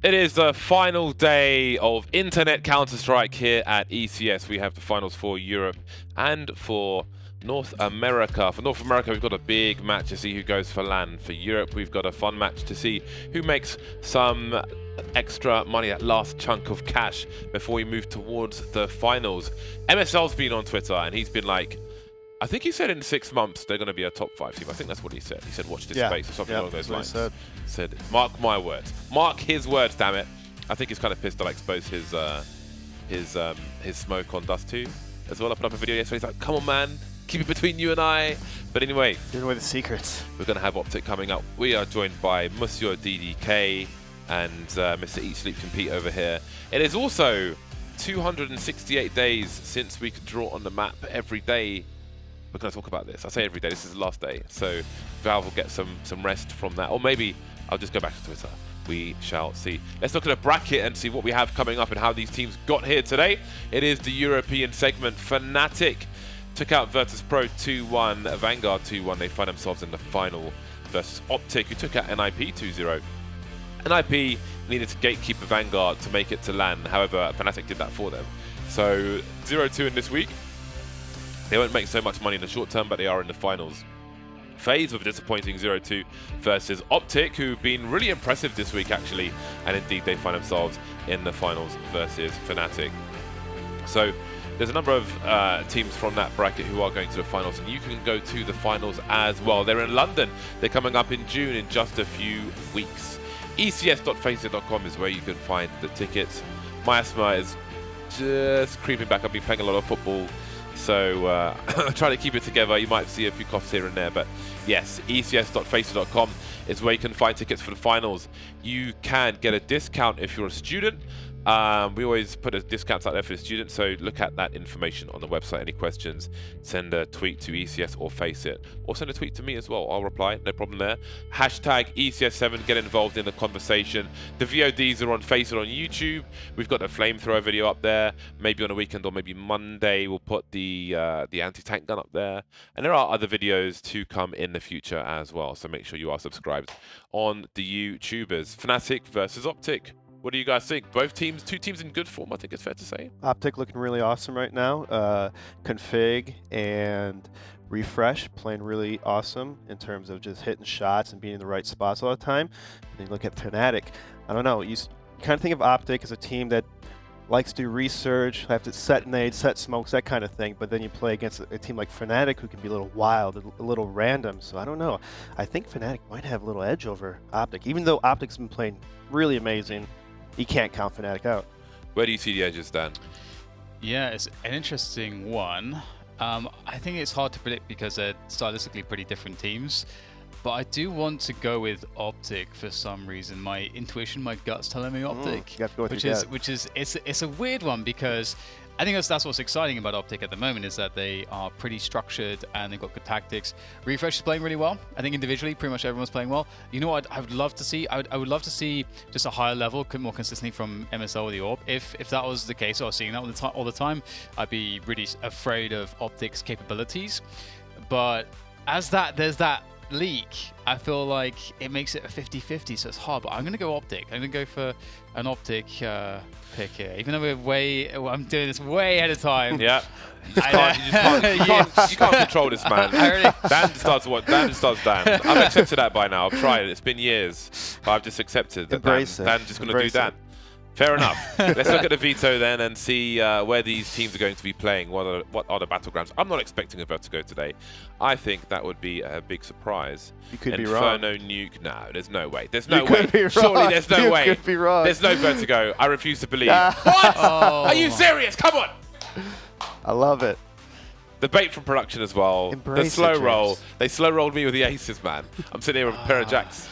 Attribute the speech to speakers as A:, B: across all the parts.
A: It is the final day of Internet Counter-Strike here at ECS. We have the finals for Europe and for North America. For North America, we've got a big match to see who goes for LAN. For Europe, we've got a fun match to see who makes some extra money, that last chunk of cash before we move towards the finals. MSL's been on Twitter and he's been like, I think he said in 6 months they're going to be a top 5 team. I think that's what he said. He said watch this space or something along those lines. Said mark my words. Mark his words, damn it. I think he's kind of pissed that I exposed his smoke on Dust 2 as well. I put up a video yesterday. He's like, come on, man. Keep it between you and I. But anyway,
B: giving away the secrets.
A: We're going to have OpTic coming up. We are joined by Monsieur DDK and Mr. Eat Sleep Compete over here. It is also 268 days since we could draw on the map every day. We're going to talk about this. I say every day. This is the last day. So Valve will get some rest from that. Or maybe I'll just go back to Twitter. We shall see. Let's look at a bracket and see what we have coming up and how these teams got here today. It is the European segment. Fnatic took out Virtus.pro 2-1, Vanguard 2-1. They find themselves in the final versus OpTic, who took out NIP 2-0. NIP needed to gatekeep the Vanguard to make it to LAN. However, Fnatic did that for them. So 0-2 in this week. They won't make so much money in the short term, but they are in the finals. FaZe with a disappointing 0-2 versus OpTic, who've been really impressive this week, actually. And indeed, they find themselves in the finals versus Fnatic. So there's a number of teams from that bracket who are going to the finals, and you can go to the finals as well. They're in London. They're coming up in June in just a few weeks. ECS.faceit.com is where you can find the tickets. My asthma is just creeping back. I've been playing a lot of football, so trying to keep it together. You might see a few coughs here and there, but yes, ECS.faceit.com is where you can find tickets for the finals. You can get a discount if you're a student. We always put a discount out there for the students, so look at that information on the website. Any questions, send a tweet to ECS or Faceit, or send a tweet to me as well. I'll reply, no problem there. Hashtag ECS7, get involved in the conversation. The VODs are on Faceit on YouTube. We've got the flamethrower video up there. Maybe on a weekend or maybe Monday we'll put the anti-tank gun up there. And there are other videos to come in the future as well, so make sure you are subscribed on the YouTubers. Fnatic versus OpTic. What do you guys think? Both teams, two teams in good form, I think it's fair to say.
B: OpTic looking really awesome right now. Config and Refresh playing really awesome in terms of just hitting shots and being in the right spots all the time. And then you look at Fnatic. I don't know, you kind of think of OpTic as a team that likes to do research, have to set nades, set smokes, that kind of thing. But then you play against a team like Fnatic who can be a little wild, a little random. So I don't know. I think Fnatic might have a little edge over OpTic. Even though OpTic's been playing really amazing, you can't count Fnatic out.
A: Where do you see the edges, Dan?
C: Yeah, it's an interesting one. I think it's hard to predict because they're stylistically pretty different teams. But I do want to go with OpTic for some reason. My intuition, my gut's telling me OpTic.
B: You have to go with your gut.
C: It's a weird one because I think that's what's exciting about OpTic at the moment, is that they are pretty structured and they've got good tactics. Refresh is playing really well. I think individually, pretty much everyone's playing well. You know what I would love to see? I would love to see just a higher level, more consistently from MSL or the AWP. If that was the case, or seeing that all the time, I'd be really afraid of OpTic's capabilities. But as there's that leak, I feel like it makes it a 50-50, so it's hard. But I'm going to go OpTic. I'm going to go for an OpTic pick here, even though I'm doing this way ahead of time.
A: Yeah, you can't control this, man. Dan just starts Dan. I've accepted that by now. I've tried it. It's been years, but I've just accepted that Dan's just going to do Dan. Fair enough. Let's look at the veto then and see where these teams are going to be playing. What are the battlegrounds? I'm not expecting a Vertigo today. I think that would be a big surprise.
B: You could be wrong.
A: Inferno nuke. No, there's no way. There's no way. Surely there's no way.
B: You could be wrong.
A: There's no Vertigo. I refuse to believe. What?
C: Oh.
A: Are you serious? Come on.
B: I love it.
A: The bait from production as well.
B: Embrace
A: the slow
B: it,
A: roll. They slow rolled me with the aces, man. I'm sitting here with a pair of jacks.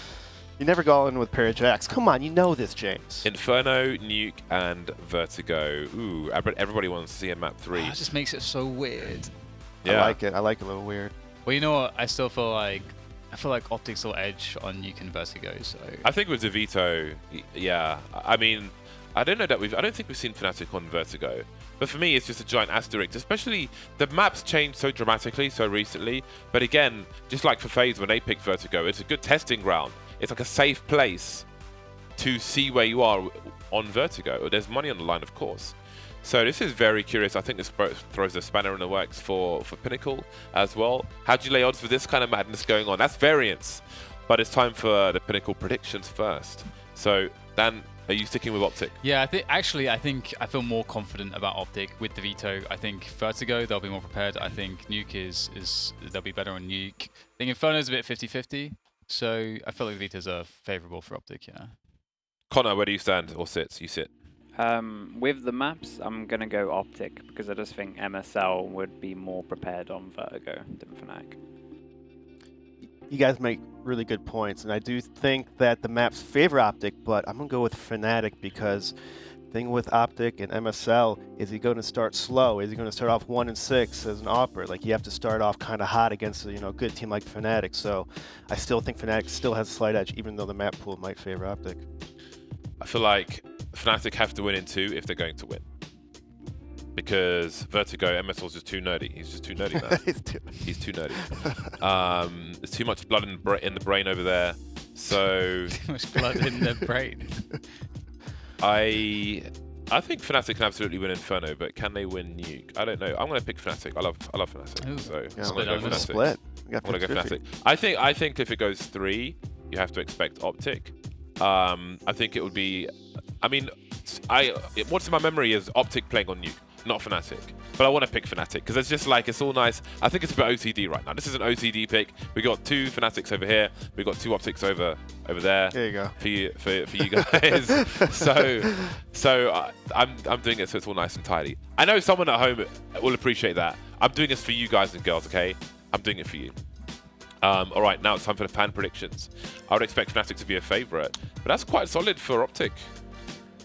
B: You never go in with pair of jacks. Come on, you know this, James.
A: Inferno, Nuke, and Vertigo. Ooh, everybody wants to see in map 3.
C: It just makes it so weird.
A: Yeah.
B: I like it. I like it a little weird.
C: Well, you know what? I feel like OpTic's will edge on Nuke and Vertigo. So
A: I think with the veto, yeah. I mean, I don't think we've seen Fnatic on Vertigo. But for me, it's just a giant asterisk, especially the maps changed so dramatically so recently. But again, just like for FaZe when they picked Vertigo, it's a good testing ground. It's like a safe place to see where you are on Vertigo. There's money on the line, of course. So this is very curious. I think this throws a spanner in the works for Pinnacle as well. How do you lay odds with this kind of madness going on? That's variance. But it's time for the Pinnacle predictions first. So, Dan, are you sticking with OpTic?
C: Yeah, I think I feel more confident about OpTic with the veto. I think Vertigo, they'll be more prepared. I think Nuke is they'll be better on Nuke. I think Inferno's a bit 50-50. So I feel like the vetoes are favourable for OpTic, yeah.
A: Connor, where do you stand or sit? You sit.
D: With the maps, I'm going to go OpTic because I just think MSL would be more prepared on Vertigo than Fnatic.
B: You guys make really good points, and I do think that the maps favor OpTic, but I'm going to go with Fnatic because the thing with OpTic and MSL is he going to start slow? Is he going to start off 1-6 as an Opera? Like, you have to start off kind of hot against a good team like Fnatic, so I still think Fnatic still has a slight edge, even though the map pool might favor OpTic.
A: I feel like Fnatic have to win in 2 if they're going to win. Because Vertigo, MSL's just too nerdy. He's just too nerdy, man. He's too nerdy. There's too much blood in the brain over there. So
C: Too much blood in the brain.
A: I think Fnatic can absolutely win Inferno, but can they win Nuke? I don't know. I'm going to pick Fnatic. I love Fnatic.
C: Ooh.
A: So
B: Yeah,
A: I'm going to go Fnatic.
B: Split.
A: I'm going to go Fnatic. I think if it goes 3, you have to expect OpTic. I think it would be. I mean, what's in my memory is OpTic playing on Nuke, not Fnatic. But I want to pick Fnatic because it's just like, it's all nice. I think it's a bit OCD right now. This is an OCD pick. We got 2 Fnatics over here. We got 2 OpTics over there.
B: There you go.
A: For you guys. so I'm doing it so it's all nice and tidy. I know someone at home will appreciate that. I'm doing this for you guys and girls, okay? I'm doing it for you. All right, now it's time for the fan predictions. I would expect Fnatic to be a favorite, but that's quite solid for OpTic.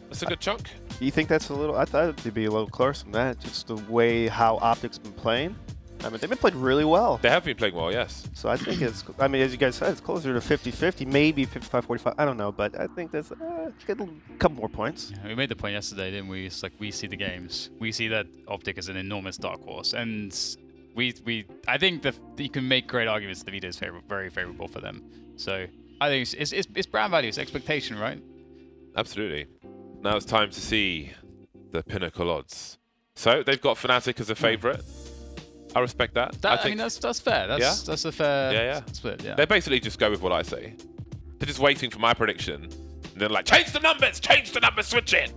A: That's a good chunk.
B: You think that's a little? I thought it'd be a little closer than that. Just the way how OpTic's been playing. I mean, they've been playing really well.
A: They have been playing well, yes.
B: So I think it's. I mean, as you guys said, it's closer to 50-50, maybe 55-45. I don't know, but I think there's a couple more points.
C: Yeah, we made the point yesterday, didn't we? It's like, we see the games. We see that OpTic is an enormous dark horse, and I think that you can make great arguments that the veto is very favorable for them. So I think it's brand value, it's expectation, right?
A: Absolutely. Now it's time to see the Pinnacle odds. So they've got Fnatic as a favorite. I respect that.
C: I mean, that's fair. That's a fair split. Yeah.
A: They basically just go with what I say. They're just waiting for my prediction, and they're like, change the numbers, switch it.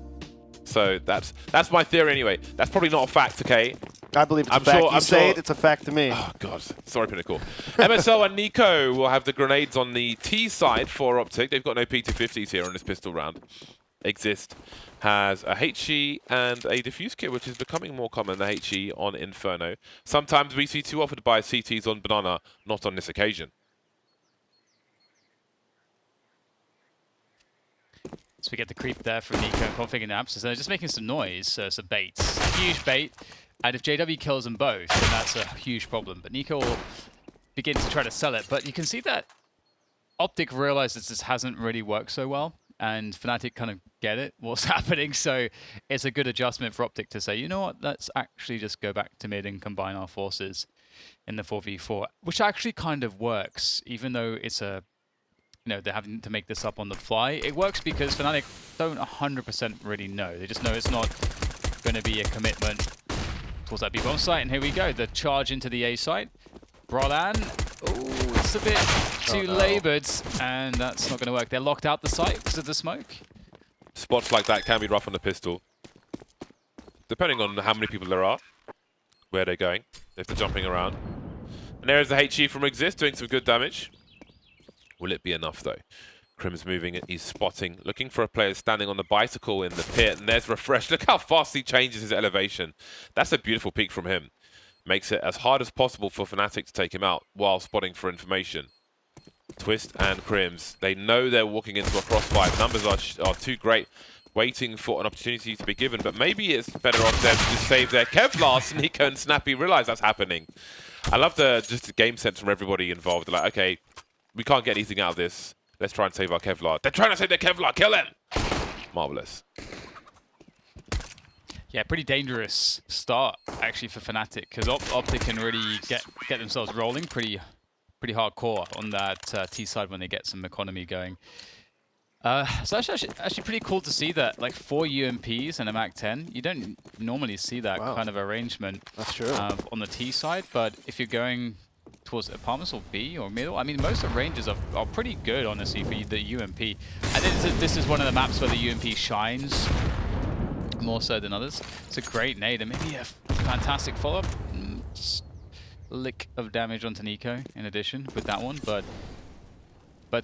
A: So that's my theory anyway. That's probably not a fact, okay?
B: I believe it's a fact. You say it, it's a fact to me.
A: Oh, God. Sorry, Pinnacle. MSL and Nico will have the grenades on the T side for OpTic. They've got no P250s here on this pistol round. Exist has a HE and a diffuse kit, which is becoming more common, the HE on Inferno. Sometimes we see 2 offered by CTs on Banana, not on this occasion.
C: So we get the creep there from Nico and config and abs. So they're just making some noise, some baits. Huge bait. And if JW kills them both, then that's a huge problem. But Nico will begin to try to sell it. But you can see that OpTic realizes this hasn't really worked so well. And Fnatic kind of get it, what's happening. So it's a good adjustment for OpTic to say, you know what, let's actually just go back to mid and combine our forces in the 4v4. Which actually kind of works, even though it's a... they're having to make this up on the fly. It works because Fnatic don't 100% really know. They just know it's not going to be a commitment towards that B bomb site. And here we go, the charge into the A site. Brolan, oh, it's a bit too laboured, and that's not going to work. They're locked out the site because of the smoke.
A: Spots like that can be rough on the pistol. Depending on how many people there are, where they're going, if they're jumping around. And there's the HE from Exist doing some good damage. Will it be enough, though? Crim's moving, he's spotting, looking for a player standing on the bicycle in the pit, and there's Refresh. Look how fast he changes his elevation. That's a beautiful peek from him. Makes it as hard as possible for Fnatic to take him out while spotting for information. Twist and Crims, they know they're walking into a crossfire. Numbers are too great, waiting for an opportunity to be given, but maybe it's better off them to just save their Kevlar. Nico and Snappy realize that's happening. I love just the game sense from everybody involved. They're like, okay, we can't get anything out of this. Let's try and save our Kevlar. They're trying to save their Kevlar. Kill him! Marvelous.
C: Yeah, pretty dangerous start actually for Fnatic because OpTic can really get themselves rolling pretty hardcore on that T side when they get some economy going. So that's actually pretty cool to see that, like 4 UMPs and a MAC-10. You don't normally see that kind of arrangement.
B: That's true.
C: On the T side, but if you're going towards apartments or B or middle, I mean, most of the ranges are pretty good, honestly, for the UMP. And this is one of the maps where the UMP shines more so than others. It's a great nade and maybe a fantastic follow-up. Lick of damage onto Nico in addition with that one, but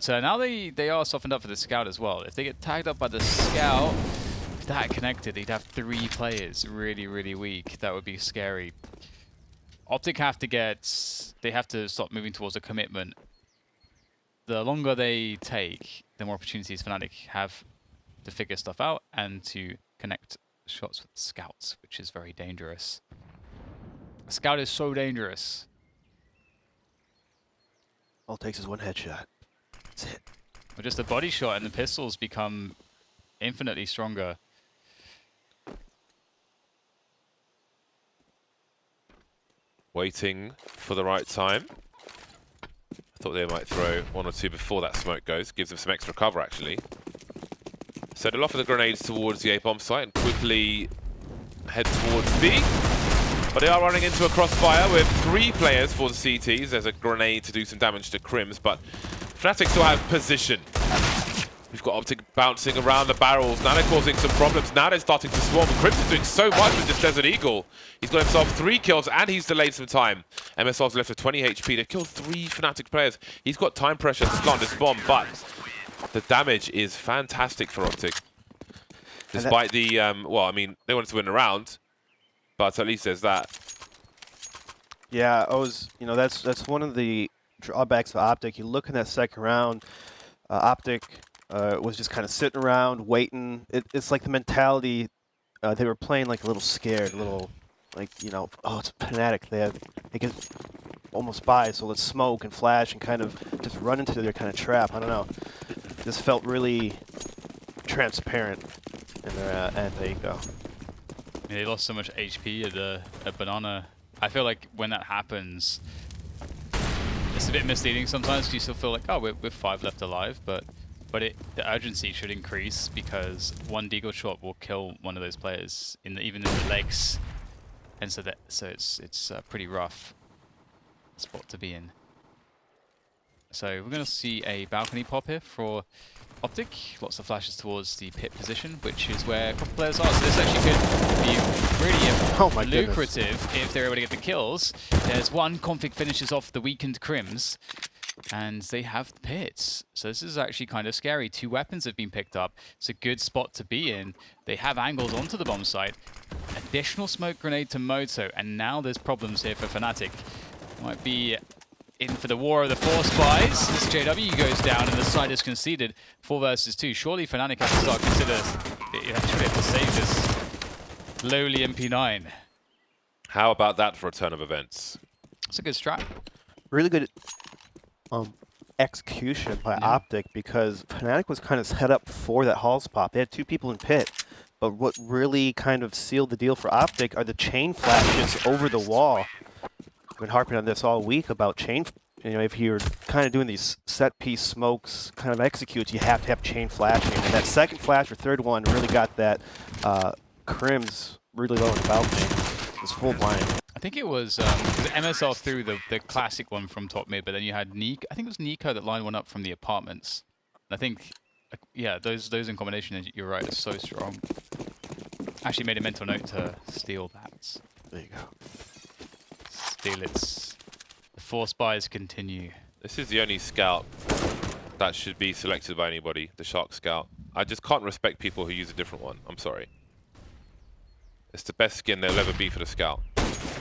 C: now they are softened up for the Scout as well. If they get tagged up by the Scout, if that connected, they'd have 3 players really, really weak. That would be scary. OpTic have to stop moving towards a commitment. The longer they take, the more opportunities Fnatic have to figure stuff out and to connect shots with Scouts, which is very dangerous. A Scout is so dangerous.
B: All it takes is one headshot. That's it.
C: Or just a body shot and the pistols become infinitely stronger.
A: Waiting for the right time. I thought they might throw 1 or 2 before that smoke goes. Gives them some extra cover, actually. So they'll offer the grenades towards the A-bomb site and quickly head towards B. But they are running into a crossfire with 3 players for the CTs. There's a grenade to do some damage to Crims, but Fnatic still have position. We've got OpTic bouncing around the barrels. Now they're causing some problems. Now they're starting to swarm. Crims is doing so much with this Desert Eagle. He's got himself 3 kills and he's delayed some time. MSR's left with 20 HP. They've killed 3 Fnatic players. He's got time pressure to plant this bomb, but the damage is fantastic for OpTic. Despite the, well, I mean, they wanted to win the round, but at least there's that.
B: Yeah, that's one of the drawbacks of OpTic. You look in that second round, OpTic was just kind of sitting around, waiting. It's like the mentality, they were playing like a little scared, a little, like, oh, it's Fnatic. They can almost buy, so let's smoke and flash and kind of just run into their kind of trap. I don't know. This felt really transparent in their end. There you go.
C: Yeah, they lost so much HP at Banana. I feel like when that happens, it's a bit misleading sometimes, because you still feel like, oh, we're 5 left alive, but the urgency should increase, because one deagle shot will kill one of those players even in the legs, and so it's a pretty rough spot to be in. So we're going to see a balcony pop here for OpTic. Lots of flashes towards the pit position, which is where a couple players are. So this actually could be really lucrative if they're able to get the kills. There's one. Config finishes off the weakened Crims, and they have the pits. So this is actually kind of scary. 2 weapons have been picked up. It's a good spot to be in. They have angles onto the bomb site. Additional smoke grenade to Moto, and now there's problems here for Fnatic. Might be in for the war of the 4 spies. This JW goes down and the side is conceded. 4 versus 2. Surely Fnatic have to start considering. You actually have to save this lowly MP9.
A: How about that for a turn of events?
C: It's a good strat.
B: Really good execution by OpTic, because Fnatic was kind of set up for that Halls pop. They had 2 people in pit, but what really kind of sealed the deal for OpTic are the chain flashes over the wall. I've been harping on this all week about chain. If you're kind of doing these set piece smokes kind of executes, you have to have chain flashing. And that second flash or third one really got that Crims really low in the balcony. It was full blind.
C: I think it was MSL threw the classic one from top mid, but then you had Nico. I think it was Nico that lined one up from the apartments. And I think, yeah, those in combination, you're right, are so strong. Actually made a mental note to steal that.
B: There you go.
C: Steal it. The 4 spies continue.
A: This is the only scout that should be selected by anybody, the Shark Scout. I just can't respect people who use a different one. I'm sorry. It's the best skin there'll ever be for the scout.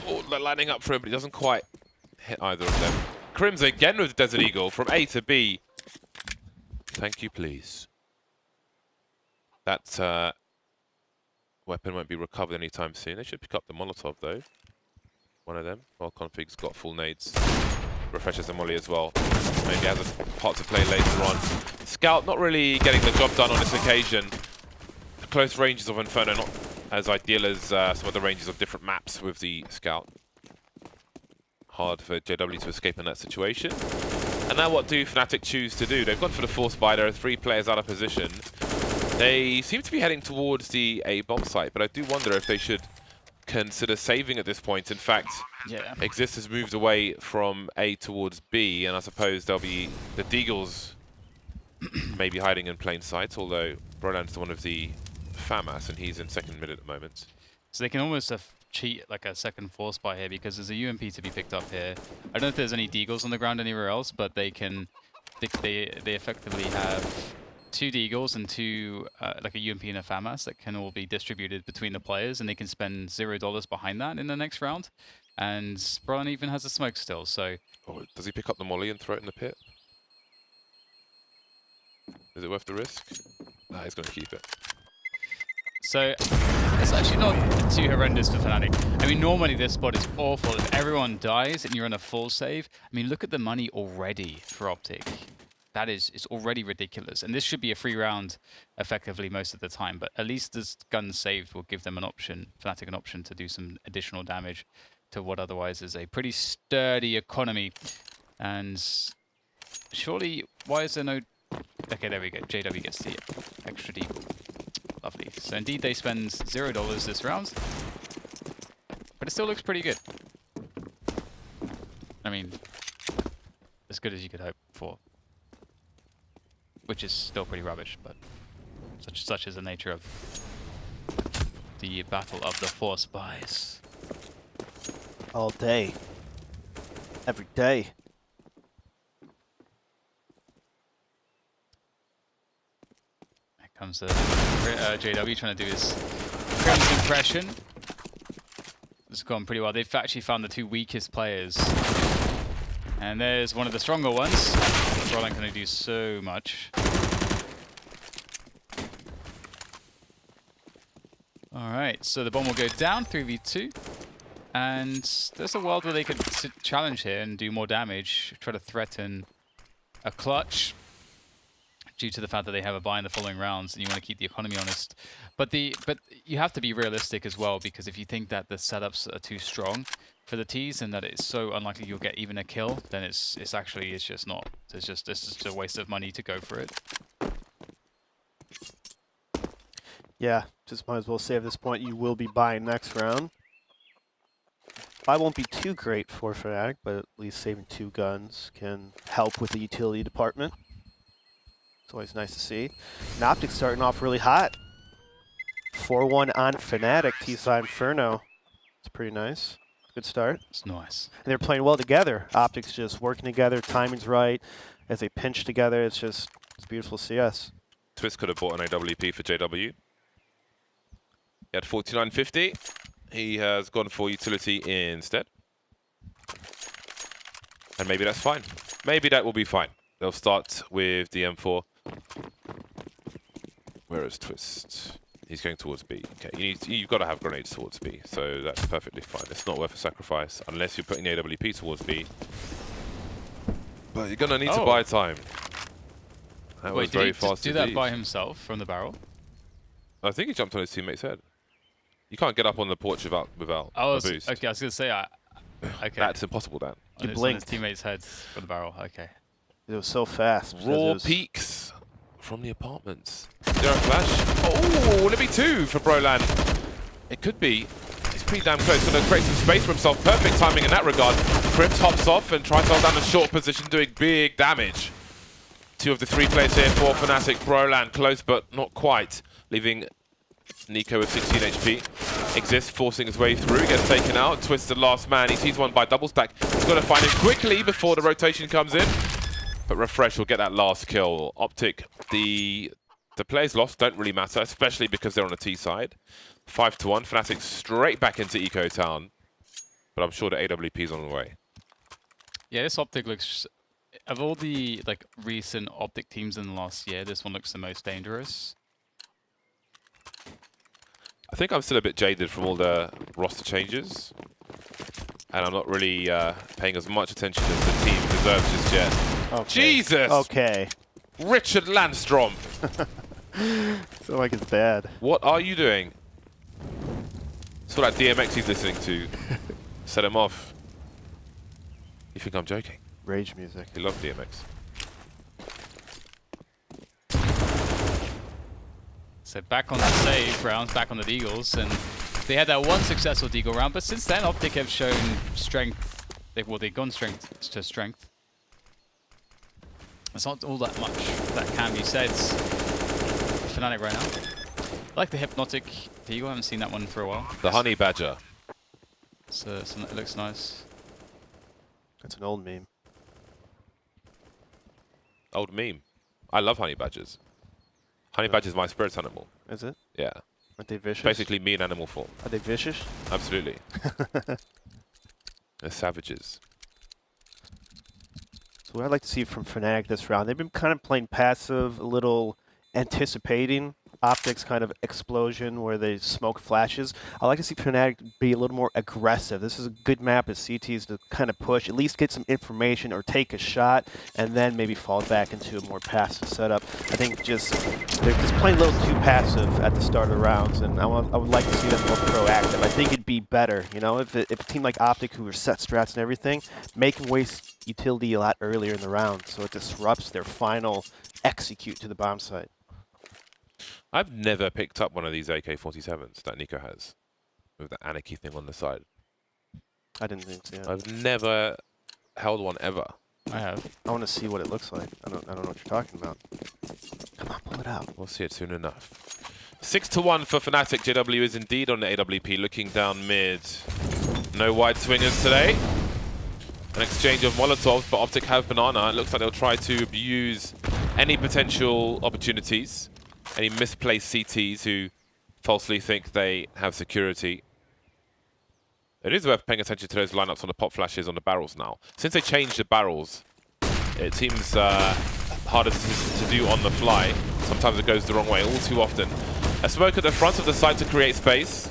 A: Oh, they're lining up for him, but he doesn't quite hit either of them. Crims again with the Desert Eagle from A to B. Thank you, please. That weapon won't be recovered anytime soon. They should pick up the Molotov, though. One of them. Well, Config's got full nades. Refreshes the molly as well. Maybe has a part to play later on. Scout not really getting the job done on this occasion. The close ranges of Inferno not as ideal as some of the ranges of different maps with the Scout. Hard for JW to escape in that situation. And now what do Fnatic choose to do? They've gone for the Force Buy. There are 3 players out of position. They seem to be heading towards the A bomb site, but I do wonder if they should consider saving at this point. In fact,
C: Yeah.
A: Exist has moved away from A towards B, and I suppose there'll be the Deagles maybe hiding in plain sight, although Broland's one of the FAMAS, and he's in second mid at the moment.
C: So they can almost cheat like a second Force Buy here because there's a UMP to be picked up here. I don't know if there's any Deagles on the ground anywhere else, but they can. They effectively have 2 Deagles and 2 like a UMP and a FAMAS that can all be distributed between the players, and they can spend $0 behind that in the next round. And Broland even has a smoke still, so.
A: Oh, does he pick up the molly and throw it in the pit? Is it worth the risk? Nah, he's going to keep it.
C: So, it's actually not too horrendous for Fnatic. I mean, normally this spot is awful. If everyone dies and you're on a full save, I mean, look at the money already for OpTic. That is, it's already ridiculous. And this should be a free round, effectively, most of the time. But at least this gun saved will give them an option, Fnatic an option to do some additional damage to what otherwise is a pretty sturdy economy. And surely, why is there no... Okay, there we go. JW gets the extra deagle. Lovely. So indeed they spend $0 this round, but it still looks pretty good. I mean, as good as you could hope for, which is still pretty rubbish, but such is the nature of the battle of the Force Buys.
B: All day. Every day.
C: Comes JW trying to do his Crimson impression. It's gone pretty well. They've actually found the 2 weakest players. And there's one of the stronger ones. Broland can only do so much. Alright, so the bomb will go down, 3v2. And there's a world where they could challenge here and do more damage, try to threaten a clutch, due to the fact that they have a buy in the following rounds and you want to keep the economy honest. But you have to be realistic as well, because if you think that the setups are too strong for the T's and that it's so unlikely you'll get even a kill, then it's just not. It's just a waste of money to go for it.
B: Yeah, just might as well save this point. You will be buying next round. Buy won't be too great for Fnatic, but at least saving 2 guns can help with the utility department. It's always nice to see. And OpTic starting off really hot. 4-1 on Fnatic, T-side Inferno. It's pretty nice. Good start.
C: It's nice.
B: And they're playing well together. OpTic's just working together, timing's right. As they pinch together, it's beautiful CS.
A: Twist could have bought an AWP for JW. He had 49.50. He has gone for utility instead. And maybe that's fine. Maybe that will be fine. They'll start with the M4. Where is Twist? He's going towards B. Okay, you've got to have grenades towards B, so that's perfectly fine. It's not worth a sacrifice unless you're putting the AWP towards B. But you're going to need to buy time. That was very fast.
C: Did he do that by himself from the barrel?
A: I think he jumped on his teammate's head. You can't get up on the porch without a boost.
C: Okay, I was going to say, okay.
A: That's impossible, Dan.
B: You blinked.
C: On his teammate's head from the barrel, okay.
B: It was so fast.
A: Raw peaks from the apartments. Zero flash. Oh, will it be 2 for Broland? It could be. He's pretty damn close. Going to create some space for himself. Perfect timing in that regard. Crypt hops off and tries to hold down the short position, doing big damage. 2 of the 3 players here for Fnatic. Broland close, but not quite. Leaving Nico with 16 HP. Exist forcing his way through, gets taken out. Twist the last man. He sees one by double stack. He's got to find him quickly before the rotation comes in. But Refresh will get that last kill. OpTic, the players lost don't really matter, especially because they're on the T side. 5-1. Fnatic straight back into Eco Town. But I'm sure the AWP's on the way.
C: Yeah, this OpTic looks... Of all the recent OpTic teams in the last year, this one looks the most dangerous.
A: I think I'm still a bit jaded from all the roster changes. And I'm not really paying as much attention as the team deserves just yet.
B: Okay.
A: Jesus!
B: Okay.
A: Richard Landstrom!
B: Feel like it's bad.
A: What are you doing? It's all that DMX he's listening to. Set him off. You think I'm joking?
B: Rage music.
A: You love DMX.
C: So back on the save rounds, back on the Deagles, and they had that one successful Deagle round, but since then OpTic have shown strength. They've gone strength to strength. It's not all that much that can be said for Fnatic right now. I like the Hypnotic Deagle, I haven't seen that one for a while.
A: The Honey Badger.
C: So it looks nice.
B: That's an old meme.
A: Old meme. I love Honey Badgers. Honey Badger is my spirit animal.
B: Is it?
A: Yeah.
B: Aren't they vicious?
A: Basically me in animal form.
B: Are they vicious?
A: Absolutely. They're savages.
B: So what I'd like to see from Fnatic this round, they've been kind of playing passive, a little anticipating OpTic's kind of explosion where they smoke flashes. I'd like to see Fnatic be a little more aggressive. This is a good map as CTs to kind of push, at least get some information or take a shot, and then maybe fall back into a more passive setup. I think they're just playing a little too passive at the start of the rounds, and I would like to see them more proactive. I think it'd be better, you know, if a team like OpTic, who are set strats and everything, make them waste utility a lot earlier in the round, so it disrupts their final execute to the bomb site.
A: I've never picked up one of these AK-47s that Nico has, with the anarchy thing on the side.
B: I didn't think so. Yeah.
A: I've never held one ever.
C: I have.
B: I want to see what it looks like. I don't know what you're talking about. Come on, pull it out.
A: We'll see it soon enough. 6-1 for Fnatic. JW is indeed on the AWP, looking down mid. No wide swingers today. An exchange of Molotovs, but OpTic have Banana. It looks like they'll try to abuse any potential opportunities. Any misplaced CTs who falsely think they have security. It is worth paying attention to those lineups on the pop flashes on the barrels now. Since they changed the barrels, it seems harder to do on the fly. Sometimes it goes the wrong way, all too often. A smoke at the front of the site to create space.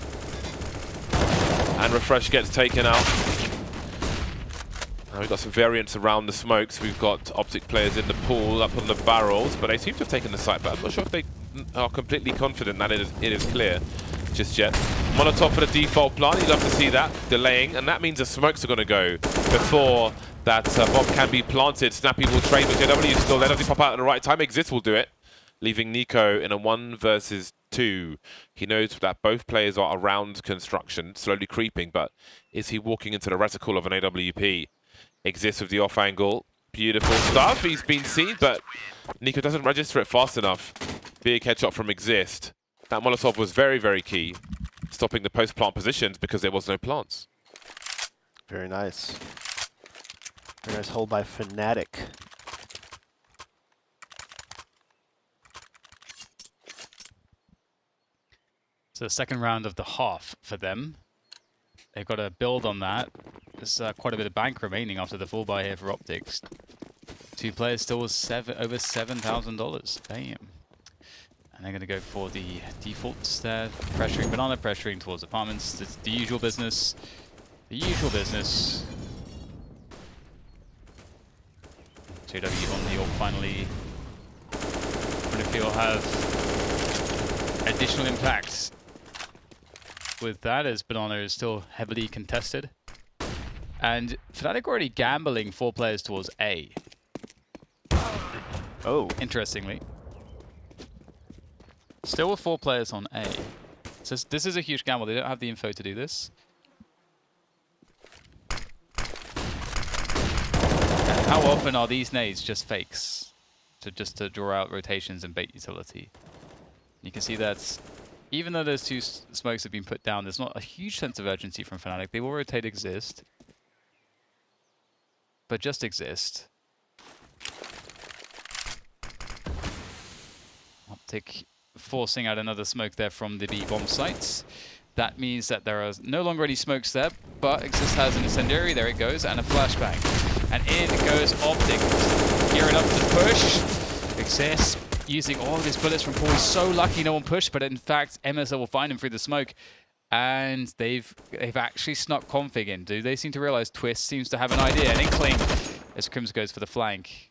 A: And Refresh gets taken out. Now we've got some variants around the smokes. We've got OpTic players in the pool, up on the barrels, but they seem to have taken the site, but I'm not sure if they are completely confident that it is clear just yet. Molotov for the default plant, you'd love to see that, delaying, and that means the smokes are going to go before that bomb can be planted. Snappy will trade, but JW is still there. Does he pop out at the right time? Exist will do it, leaving Nico in a 1 versus 2. He knows that both players are around construction, slowly creeping, but is he walking into the reticle of an AWP? Exists with the off angle. Beautiful stuff. He's been seen, but Nico doesn't register it fast enough. Big headshot from Exist. That Molotov was very, very key, stopping the post-plant positions because there was no plants.
B: Very nice. Very nice hold by Fnatic.
C: So the second round of the half for them. They've got to build on that. There's quite a bit of bank remaining after the full buy here for OpTic. 2 players still with over $7,000. Damn. And they're going to go for the defaults there. Pressuring Banana, pressuring towards apartments. It's the usual business. The usual business. JW on the AWP finally. If you'll have additional impacts with that, as Banana is still heavily contested. And Fnatic already gambling 4 players towards A.
B: Oh.
C: Interestingly. Still with 4 players on A. So this is a huge gamble. They don't have the info to do this. And how often are these nades just fakes? Just to draw out rotations and bait utility. You can see that even though those 2 smokes have been put down, there's not a huge sense of urgency from Fnatic. They will rotate Exist. But just Exist. OpTic forcing out another smoke there from the B bomb sites. That means that there are no longer any smokes there, but Exist has an incendiary, there it goes, and a flashbang. And in goes OpTic, gearing up to push. Exist using all of his bullets from Paul. He's so lucky no one pushed, but in fact, MSL will find him through the smoke. And they've actually snuck config in. Do they seem to realize Twist seems to have an idea, an inkling, as Crims goes for the flank.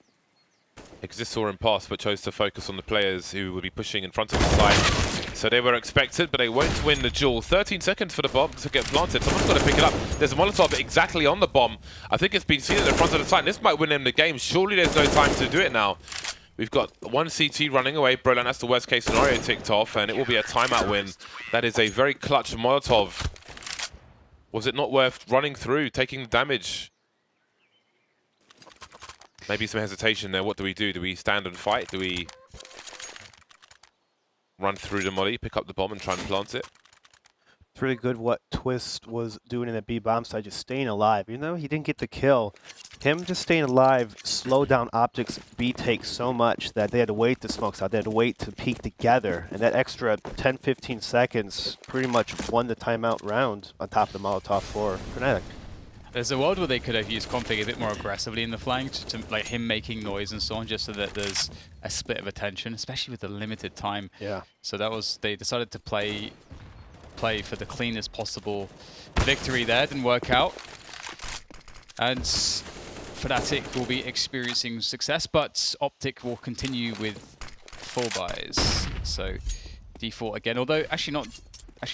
A: Exist saw him pass, but chose to focus on the players who would be pushing in front of the side. So they were expected, but they won't win the duel. 13 seconds for the bomb to get planted. Someone's got to pick it up. There's a Molotov exactly on the bomb. I think it's been seen at the front of the site. This might win them the game. Surely there's no time to do it now. We've got one CT running away. Brilliant. That's the worst case scenario ticked off, and it will be a timeout win. That is a very clutch Molotov. Was it not worth running through, taking the damage? Maybe some hesitation there. What do we do? Do we stand and fight? Do we run through the molly, pick up the bomb, and try and plant it?
B: It's really good what Twist was doing in the B bomb side, just staying alive. Even though he didn't get the kill, him just staying alive slowed down OpTic's B take so much that they had to wait the smokes out. They had to wait to peek together. And that extra 10-15 seconds pretty much won the timeout round on top of the Molotov for Fnatic.
C: There's a world where they could have used config a bit more aggressively in the flank, to like him making noise and so on, just so that there's a split of attention, especially with the limited time.
B: Yeah.
C: So that was, they decided to play for the cleanest possible victory there. Didn't work out. And Fnatic will be experiencing success, but OpTic will continue with full buys. So D4 again, although actually not a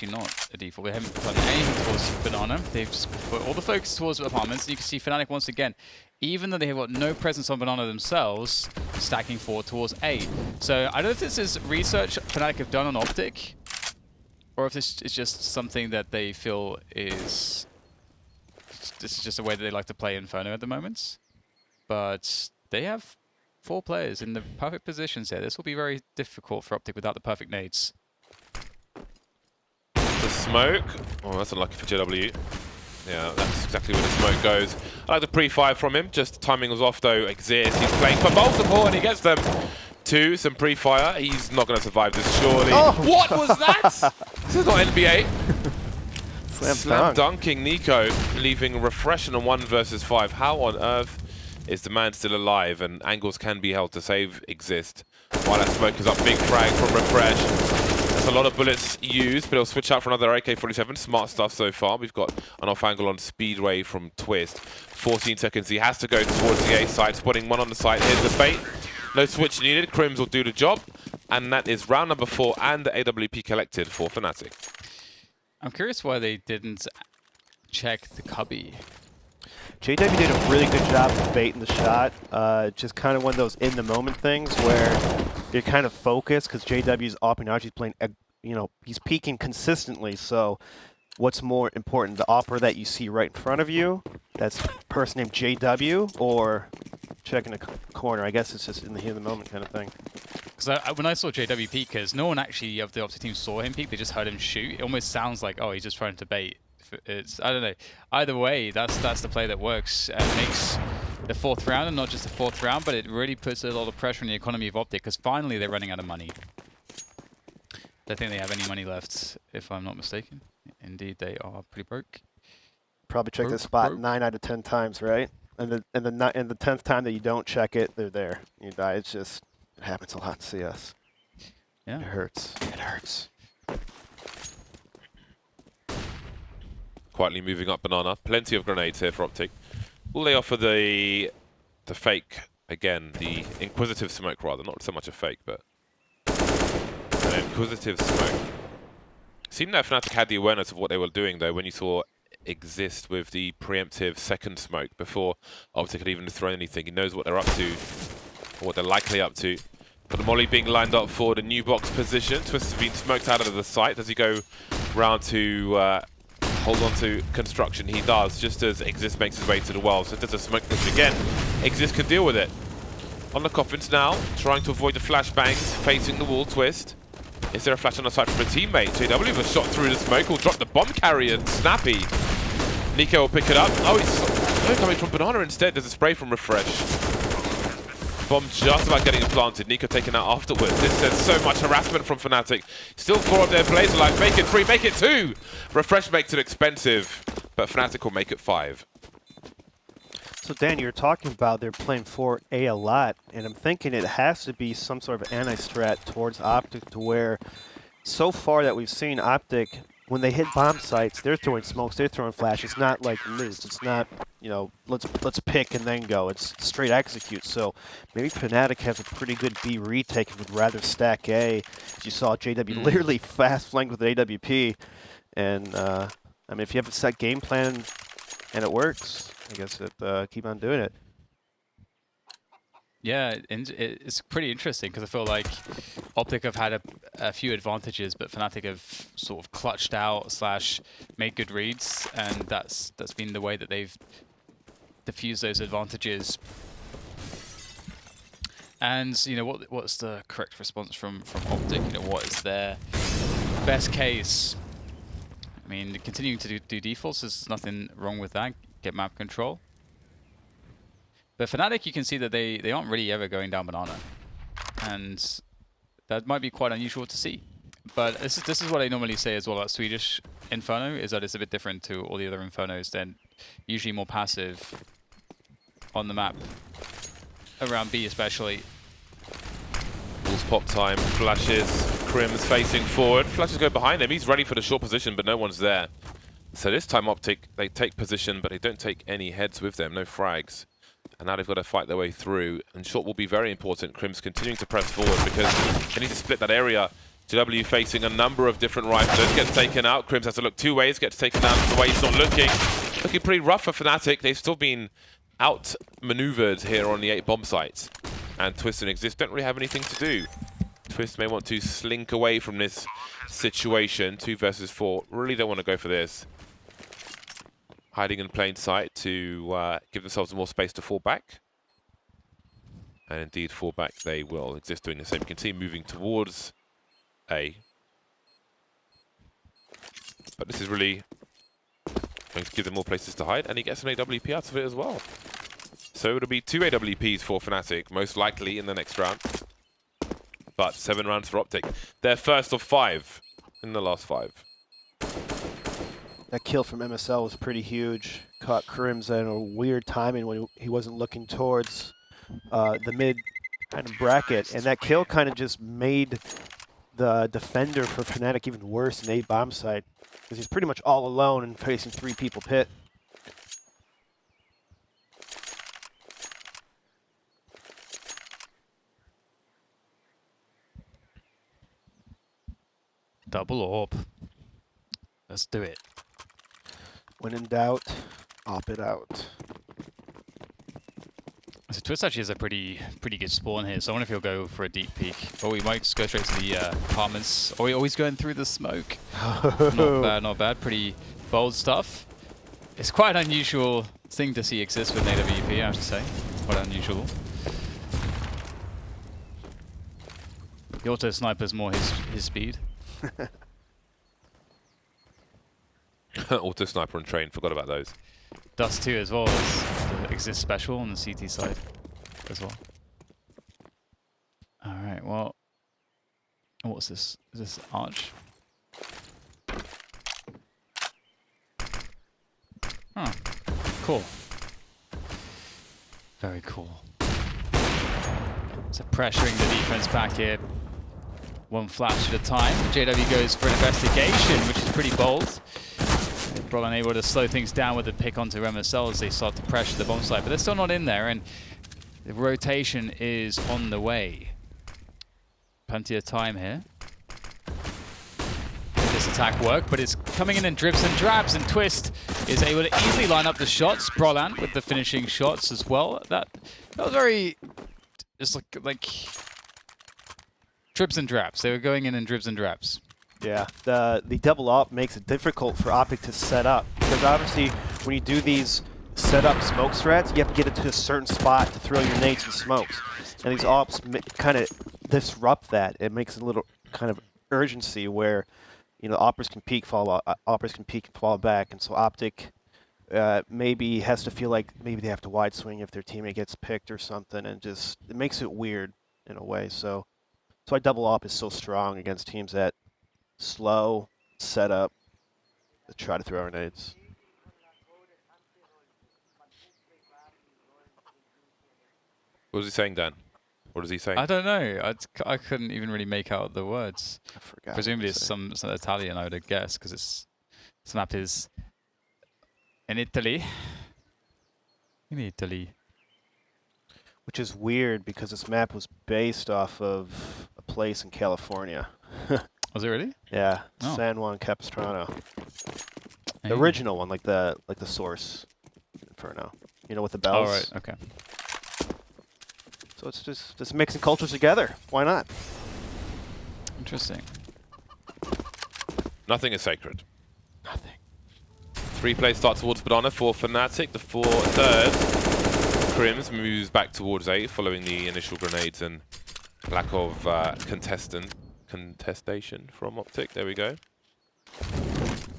C: D4. They haven't done anything towards Banana. They've just put all the focus towards apartments. And you can see Fnatic once again, even though they have got no presence on Banana themselves, stacking forward towards A. So I don't know if this is research Fnatic have done on OpTic, or if this is just something that they feel is... This is just a way that they like to play Inferno at the moment. But they have 4 players in the perfect positions here. This will be very difficult for OpTic without the perfect nades.
A: The smoke. Oh, that's unlucky for JW. Yeah, that's exactly where the smoke goes. I like the pre-fire from him. Just timing was off though. ECS, he's playing for multiple and he gets them. 2, some pre-fire. He's not going to survive this, surely.
B: Oh,
A: what was that? This is not NBA.
B: Slam
A: dunking Nico, leaving Refresh in a 1 versus 5. How on earth is the man still alive? And angles can be held to save exist. While that smoke is up, big frag from Refresh. That's a lot of bullets used, but he'll switch out for another AK-47. Smart stuff so far. We've got an off angle on Speedway from Twist. 14 seconds. He has to go towards the A side, spotting one on the side. Here's the bait. No switch needed. Crims will do the job. And that is round number 4 and the AWP collected for Fnatic.
C: I'm curious why they didn't check the cubby.
B: JW did a really good job of baiting the shot. Just kind of one of those in-the-moment things where you're kind of focused because JW's up and out. He's playing, you know, he's peaking consistently. So what's more important, the opera that you see right in front of you, that's a person named JW, or checking the corner? I guess it's just in the heat of the moment kind of thing.
C: Because when I saw JW peek, because no one actually of the OpTic team saw him peek, they just heard him shoot. It almost sounds like, oh, he's just trying to bait. It's, I don't know. Either way, that's the play that works and makes the 4th round, and not just the 4th round, but it really puts a lot of pressure on the economy of OpTic, because finally they're running out of money. Don't think they have any money left, if I'm not mistaken. Indeed, they are pretty broke.
B: Probably check this spot 9 out of 10 times, right? And the 10th time that you don't check it, they're there. You die. It's just, it happens a lot in CS.
C: Yeah.
B: It hurts. It hurts.
A: Quietly moving up Banana. Plenty of grenades here for OpTic. Will they offer the fake again? The Inquisitive smoke, rather. Not so much a fake, but an Inquisitive smoke. Seemed that Fnatic had the awareness of what they were doing, though, when you saw exist with the preemptive second smoke before OpTic had even thrown anything. He knows what they're up to, or what they're likely up to. But the molly being lined up for the new box position. Twist has been smoked out of the site. Does he go round to hold on to construction? He does, just as ECS makes his way to the well. So does a smoke push again. ECS can deal with it. On the coffins now, trying to avoid the flashbangs, facing the wall. Twist. Is there a flash on the side from a teammate? JW was shot through the smoke. Will drop the bomb carrier. Snappy. Nico will pick it up. Oh, he's coming from Banana instead. There's a spray from Refresh. Bomb just about getting it planted. Nico taken out afterwards. This is so much harassment from Fnatic. Still 4 of their players alive. Make it 3, make it 2. Refresh makes it expensive, but Fnatic will make it 5.
B: So Dan, you're talking about they're playing 4A a lot, and I'm thinking it has to be some sort of anti-strat towards OpTic, to where so far that we've seen OpTic, when they hit bomb sites, they're throwing smokes, they're throwing flashes, not like Liz. It's not you know, let's pick and then go. It's straight execute. So maybe Fnatic has a pretty good B retake and would rather stack A. As you saw, JW literally fast flanked with AWP. And I mean, if you have a set game plan and it works, I guess keep on doing it.
C: Yeah, it's pretty interesting because I feel like OpTic have had a few advantages, but Fnatic have sort of clutched out / made good reads, and that's been the way that they've diffused those advantages. And you know, what's the correct response from OpTic? You know, what is their best case? I mean, continuing to do defaults, there's nothing wrong with that. Get map control. But Fnatic, you can see that they aren't really ever going down banana, and that might be quite unusual to see. But this is what I normally say as well about Swedish Inferno, is that it's a bit different to all the other Infernos. They're usually more passive on the map, around B especially.
A: Wolves pop time, flashes, Crim's facing forward. Flashes go behind him, he's ready for the short position, but no one's there. So this time OpTic, they take position, but they don't take any heads with them, no frags. And now they've got to fight their way through. And short will be very important. Crim's continuing to press forward because they need to split that area. GW facing a number of different riflers. Gets taken out. Crims has to look two ways. Gets taken out the way he's not looking. Looking pretty rough for Fnatic. They've still been outmaneuvered here on the 8 bomb sites. And Twist and Exist don't really have anything to do. Twist may want to slink away from this situation. 2 versus 4. Really don't want to go for this. Hiding in plain sight to give themselves more space to fall back. And indeed, fall back they will. Exist doing the same. You can see moving towards A. But this is really going to give them more places to hide, and he gets an AWP out of it as well. So it'll be 2 AWPs for Fnatic, most likely in the next round. But 7 rounds for OpTic. Their first of 5 in the last 5.
B: That kill from MSL was pretty huge. Caught Crims in a weird timing when he wasn't looking towards the mid kind of bracket, and that kill kind of just made the defender for Fnatic even worse in A bomb site because he's pretty much all alone and facing 3 people pit.
C: Double orb. Let's do it.
B: When in doubt, op it out.
C: So Twist actually has a pretty good spawn here, so I wonder if he'll go for a deep peek. Or we might just go straight to the apartments. Or he's going through the smoke. Not bad, not bad. Pretty bold stuff. It's quite an unusual thing to see exist with AWP, I have to say. Quite unusual. The auto sniper's more his speed.
A: Auto sniper and train, forgot about those.
C: Dust 2 as well as the Exist special on the CT side as well. Alright, well, what's this? Is this Arch? Oh, cool. Very cool. So pressuring the defense back here. 1 flash at a time. JW goes for an investigation, which is pretty bold. Brolin able to slow things down with the pick onto MSL as they start to pressure the bomb site, but they're still not in there, and the rotation is on the way. Plenty of time here. This attack work, but it's coming in dribs and drabs, and Twist is able to easily line up the shots. Brolin with the finishing shots as well. That was very just like dribs and drabs. They were going in dribs and drabs.
B: Yeah, the double op makes it difficult for OpTic to set up, because obviously when you do these setup smoke strats, you have to get it to a certain spot to throw your nades and smokes. And these ops kind of disrupt that. It makes a little kind of urgency where, you know, operas can peek, fall back, and so OpTic maybe has to feel like maybe they have to wide swing if their teammate gets picked or something, and just it makes it weird in a way. So that's why double op is so strong against teams that slow setup to try to throw grenades.
A: What was he saying, Dan? What is he saying?
C: I don't know. I couldn't even really make out the words.
B: I forgot.
C: Presumably it's some Italian, I would have guessed, because this map is in Italy. In Italy.
B: Which is weird because this map was based off of a place in California.
C: Was it really?
B: Yeah,
C: Oh.
B: San Juan Capistrano. The
C: Hey.
B: original one, like the source Inferno. You know, with the bells.
C: Oh, right. Okay.
B: So it's just mixing cultures together. Why not?
C: Interesting.
A: Nothing is sacred.
B: Nothing.
A: 3-play start towards Banana for Fnatic. The 4-3rd. Crims moves back towards A following the initial grenades and lack of contestation from OpTic. There we go.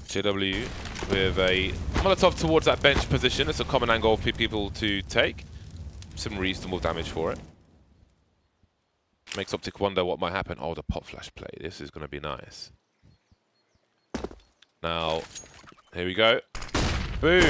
A: JW with a Molotov towards that bench position. It's a common angle for people to take. Some reasonable damage for it. Makes OpTic wonder what might happen. Oh, the pop flash play. This is going to be nice. Now, here we go. Boom.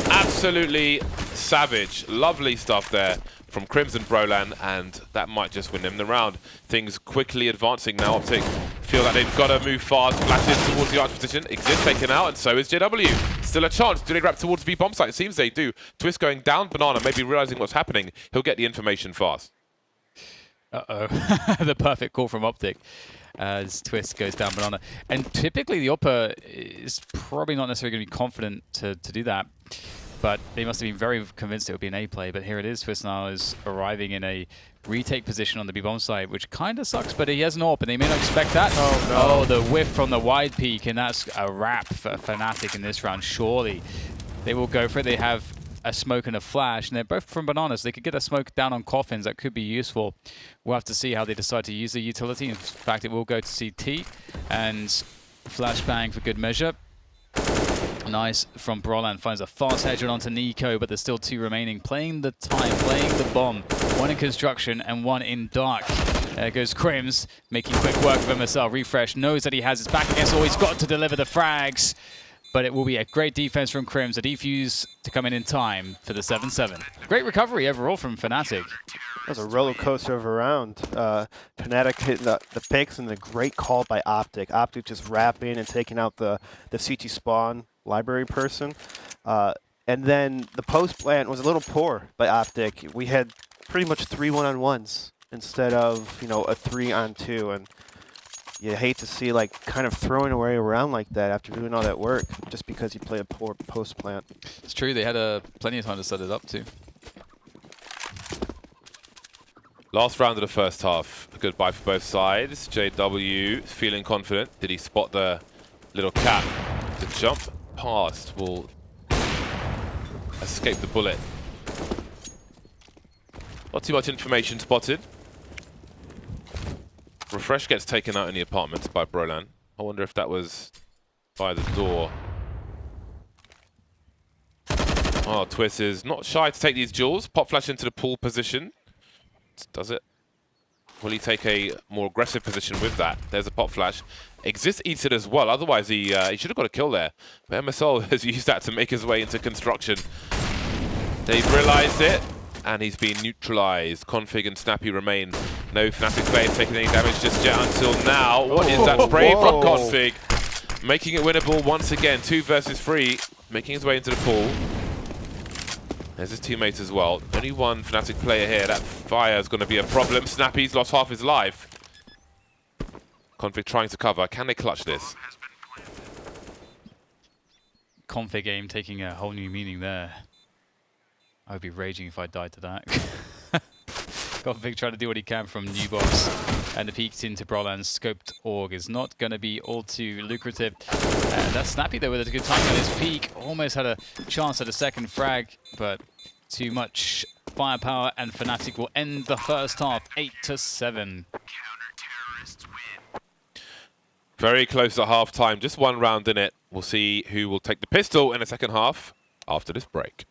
A: Absolutely savage. Lovely stuff there from Crimson Brolan, and that might just win them the round. Things quickly advancing now. OpTic feel that they've got to move fast. Flashes towards the arch position. Exist taken out, and so is JW. Still a chance. Do they grab towards B bomb site? It seems they do. Twist going down. Banana maybe realizing what's happening. He'll get the information fast.
C: Uh-oh. The perfect call from OpTic as Twist goes down Banana. And typically the Oppa is probably not necessarily going to be confident to do that. But they must have been very convinced it would be an A play. But here it is. Twist now is arriving in a retake position on the B-bomb side, which kind of sucks, but he has an AWP, and they may not expect that.
B: Oh, no.
C: Oh, the whiff from the wide peak, and that's a wrap for Fnatic in this round, surely. They will go for it. They have a smoke and a flash, and they're both from Bananas. They could get a smoke down on Coffins. That could be useful. We'll have to see how they decide to use the utility. In fact, it will go to CT, and flashbang for good measure. Nice from Brolan, finds a fast headshot onto Nico, but there's still 2 remaining. Playing the time, playing the bomb. 1 in construction and 1 in dark. There goes Crims, making quick work of MSL. Refresh knows that he has his back against all. He's got to deliver the frags, but it will be a great defense from Crims. A defuse to come in time for the 7-7. Great recovery overall from Fnatic.
B: That was a roller coaster of a round. Fnatic hitting the picks, and a great call by OpTic. OpTic just wrapping and taking out the CT spawn library person. And then the post plant was a little poor by OpTic. We had pretty much 3 1-on-1s instead of, you know, a 3-on-2. And you hate to see, like, kind of throwing away around like that after doing all that work just because you play a poor post plant.
C: It's true, they had plenty of time to set it up too.
A: Last round of the first half. A goodbye for both sides. JW feeling confident. Did he spot the little cap? The jump past will escape the bullet. Not too much information spotted. Refresh gets taken out in the apartment by Brolan. I wonder if that was by the door. Oh, Twist is not shy to take these duels. Pop flash into the pool position. Does it? Will he take a more aggressive position with that? There's a pop flash. Exist eats it as well. Otherwise, he should have got a kill there. But MSL has used that to make his way into construction. They've realized it, and he's been neutralized. Config and Snappy remain. No Fnatic players taking any damage just yet until now. What is that spray from Config? Making it winnable once again. 2 versus 3. Making his way into the pool. There's his teammates as well. Only 1 Fnatic player here. That fire is going to be a problem. Snappy's lost half his life. Config trying to cover. Can they clutch this?
C: Config aim taking a whole new meaning there. I would be raging if I died to that. Config trying to do what he can from new box, and the peeks into Brolan's scoped org is not going to be all too lucrative. That's Snappy though with a good timing on his peak. Almost had a chance at a second frag, but too much firepower, and Fnatic will end the first half 8-7.
A: Very close at half time. Just 1 round in it. We'll see who will take the pistol in the second half after this break.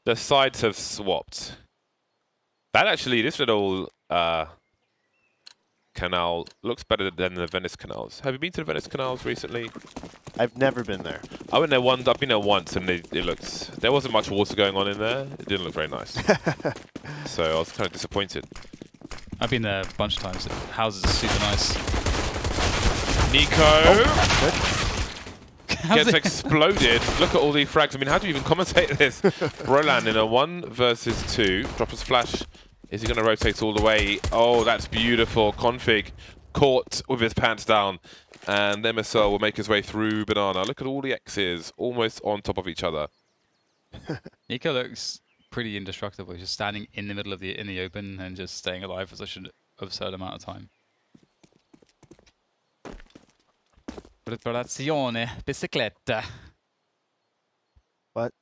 A: The sides have swapped. That actually, this little canal looks better than the Venice canals. Have you been to the Venice canals recently?
B: I've never been there.
A: I went there once. I've been there once, and it looked. There wasn't much water going on in there. It didn't look very nice. So I was kind of disappointed.
C: I've been there a bunch of times. The houses are super nice.
A: Nico
B: Oh,
A: gets exploded. Look at all the frags. I mean, how do you even commentate this? Roland in a 1 versus 2. Dropper's flash. Is he going to rotate all the way? Oh, that's beautiful. Config caught with his pants down. And MSL will make his way through Banana. Look at all the X's almost on top of each other.
C: Nico looks pretty indestructible. He's just standing in the middle of in the open and just staying alive for such an absurd amount of time. Preparazione, bicicletta.
B: What?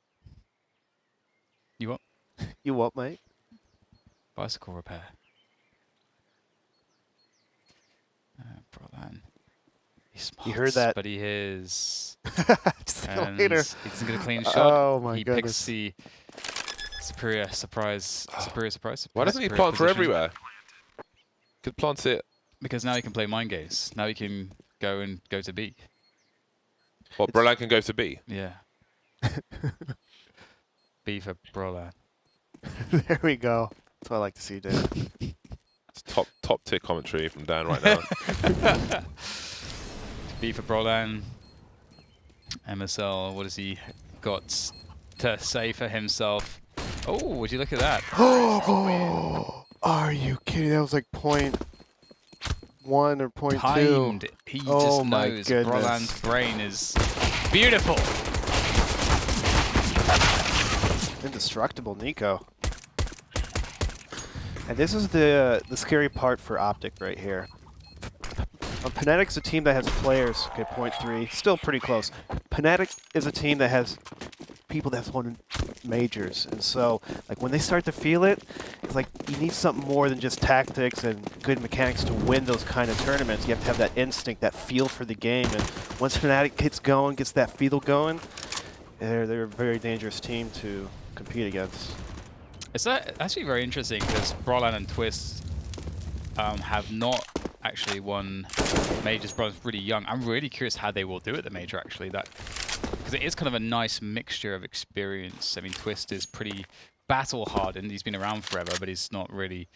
C: You what?
B: You what, mate?
C: Bicycle repair. Brother. He's smart,
B: You heard that?
C: but he is.
B: See you
C: And
B: later.
C: he's gonna clean shot.
B: Oh my
C: he
B: goodness.
C: picks the superior surprise.
A: Why doesn't he
C: superior
A: plant for
C: position.
A: everywhere? Could plant it.
C: Because now he can play mind games. Now he can go to B.
A: Well, Brolan can go to B.
C: Yeah. B for Brolan.
B: There we go. That's what I like to see, Dave.
A: It's top tier commentary from Dan right now.
C: B for Brolan. MSL, what has he got to say for himself? Oh, would you look at that?
B: Oh, are you kidding? That was like .1 or .2.
C: Timed. He
B: Oh
C: just
B: my
C: knows
B: goodness.
C: Brolan's brain is beautiful.
B: Indestructible Nico. And this is the scary part for OpTic right here. Fnatic's a team that has players, okay, .3, still pretty close. Fnatic is a team that has people that have won majors, and so like when they start to feel it, it's like you need something more than just tactics and good mechanics to win those kind of tournaments. You have to have that instinct, that feel for the game, and once Fnatic gets going, gets that feel going, they're a very dangerous team to compete against.
C: It's actually very interesting because Brolan and Twist have not actually won majors. Brolan's really young. I'm really curious how they will do at the major actually. Because it is kind of a nice mixture of experience. I mean, Twist is pretty battle hardened. He's been around forever, but he's not really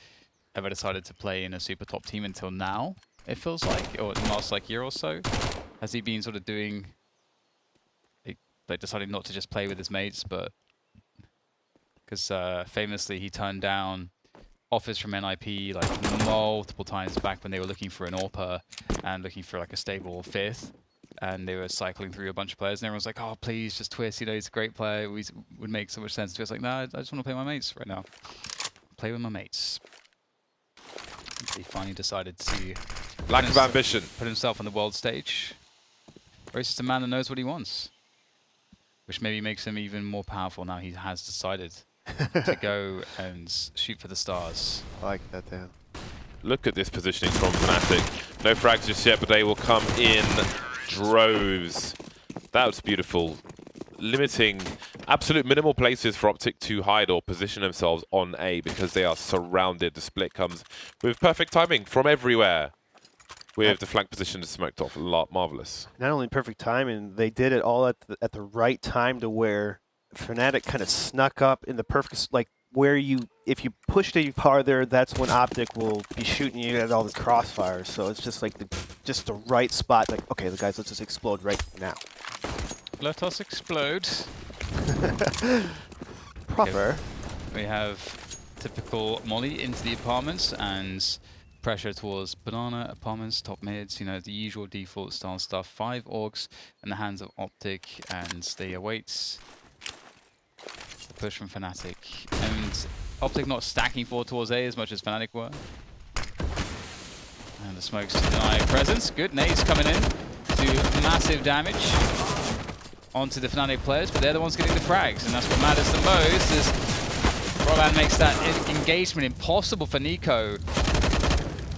C: ever decided to play in a super top team until now, it feels like, or in the last like year or so. Has he been sort of doing, like deciding not to just play with his mates, but because famously he turned down offers from NIP like multiple times back when they were looking for an AWPer and looking for like a stable fifth, and they were cycling through a bunch of players, and everyone's like, "Oh, please, just Twist. You know, he's a great player. We would make so much sense." Twist like, "No, I just want to play my mates right now. Play with my mates." He finally decided to
A: Lack of ambition.
C: put himself on the world stage. Or he's just a man that knows what he wants, which maybe makes him even more powerful now he has decided to go and shoot for the stars.
B: I like that, Dan.
A: Look at this positioning from Fnatic. No frags just yet, but they will come in droves. That was beautiful. Limiting absolute minimal places for OpTic to hide or position themselves on A because they are surrounded. The split comes with perfect timing from everywhere. With the flank position smoked off. Marvelous.
B: Not only perfect timing, they did it all at the right time to where Fnatic kind of snuck up in the perfect, like where if you pushed it farther, that's when OpTic will be shooting you at all the crossfires. So it's just like just the right spot. Like, okay, the guys, let's just explode right now.
C: Let us explode.
B: Proper.
C: Okay. We have typical Molly into the apartments and pressure towards banana apartments, top mids, you know, the usual default style stuff. 5 orcs in the hands of OpTic, and they await the push from Fnatic. And OpTic not stacking forward towards A as much as Fnatic were. And the smokes deny presence. Good nades coming in to massive damage onto the Fnatic players, but they're the ones getting the frags, and that's what matters the most, is Brolan makes that engagement impossible for Nico.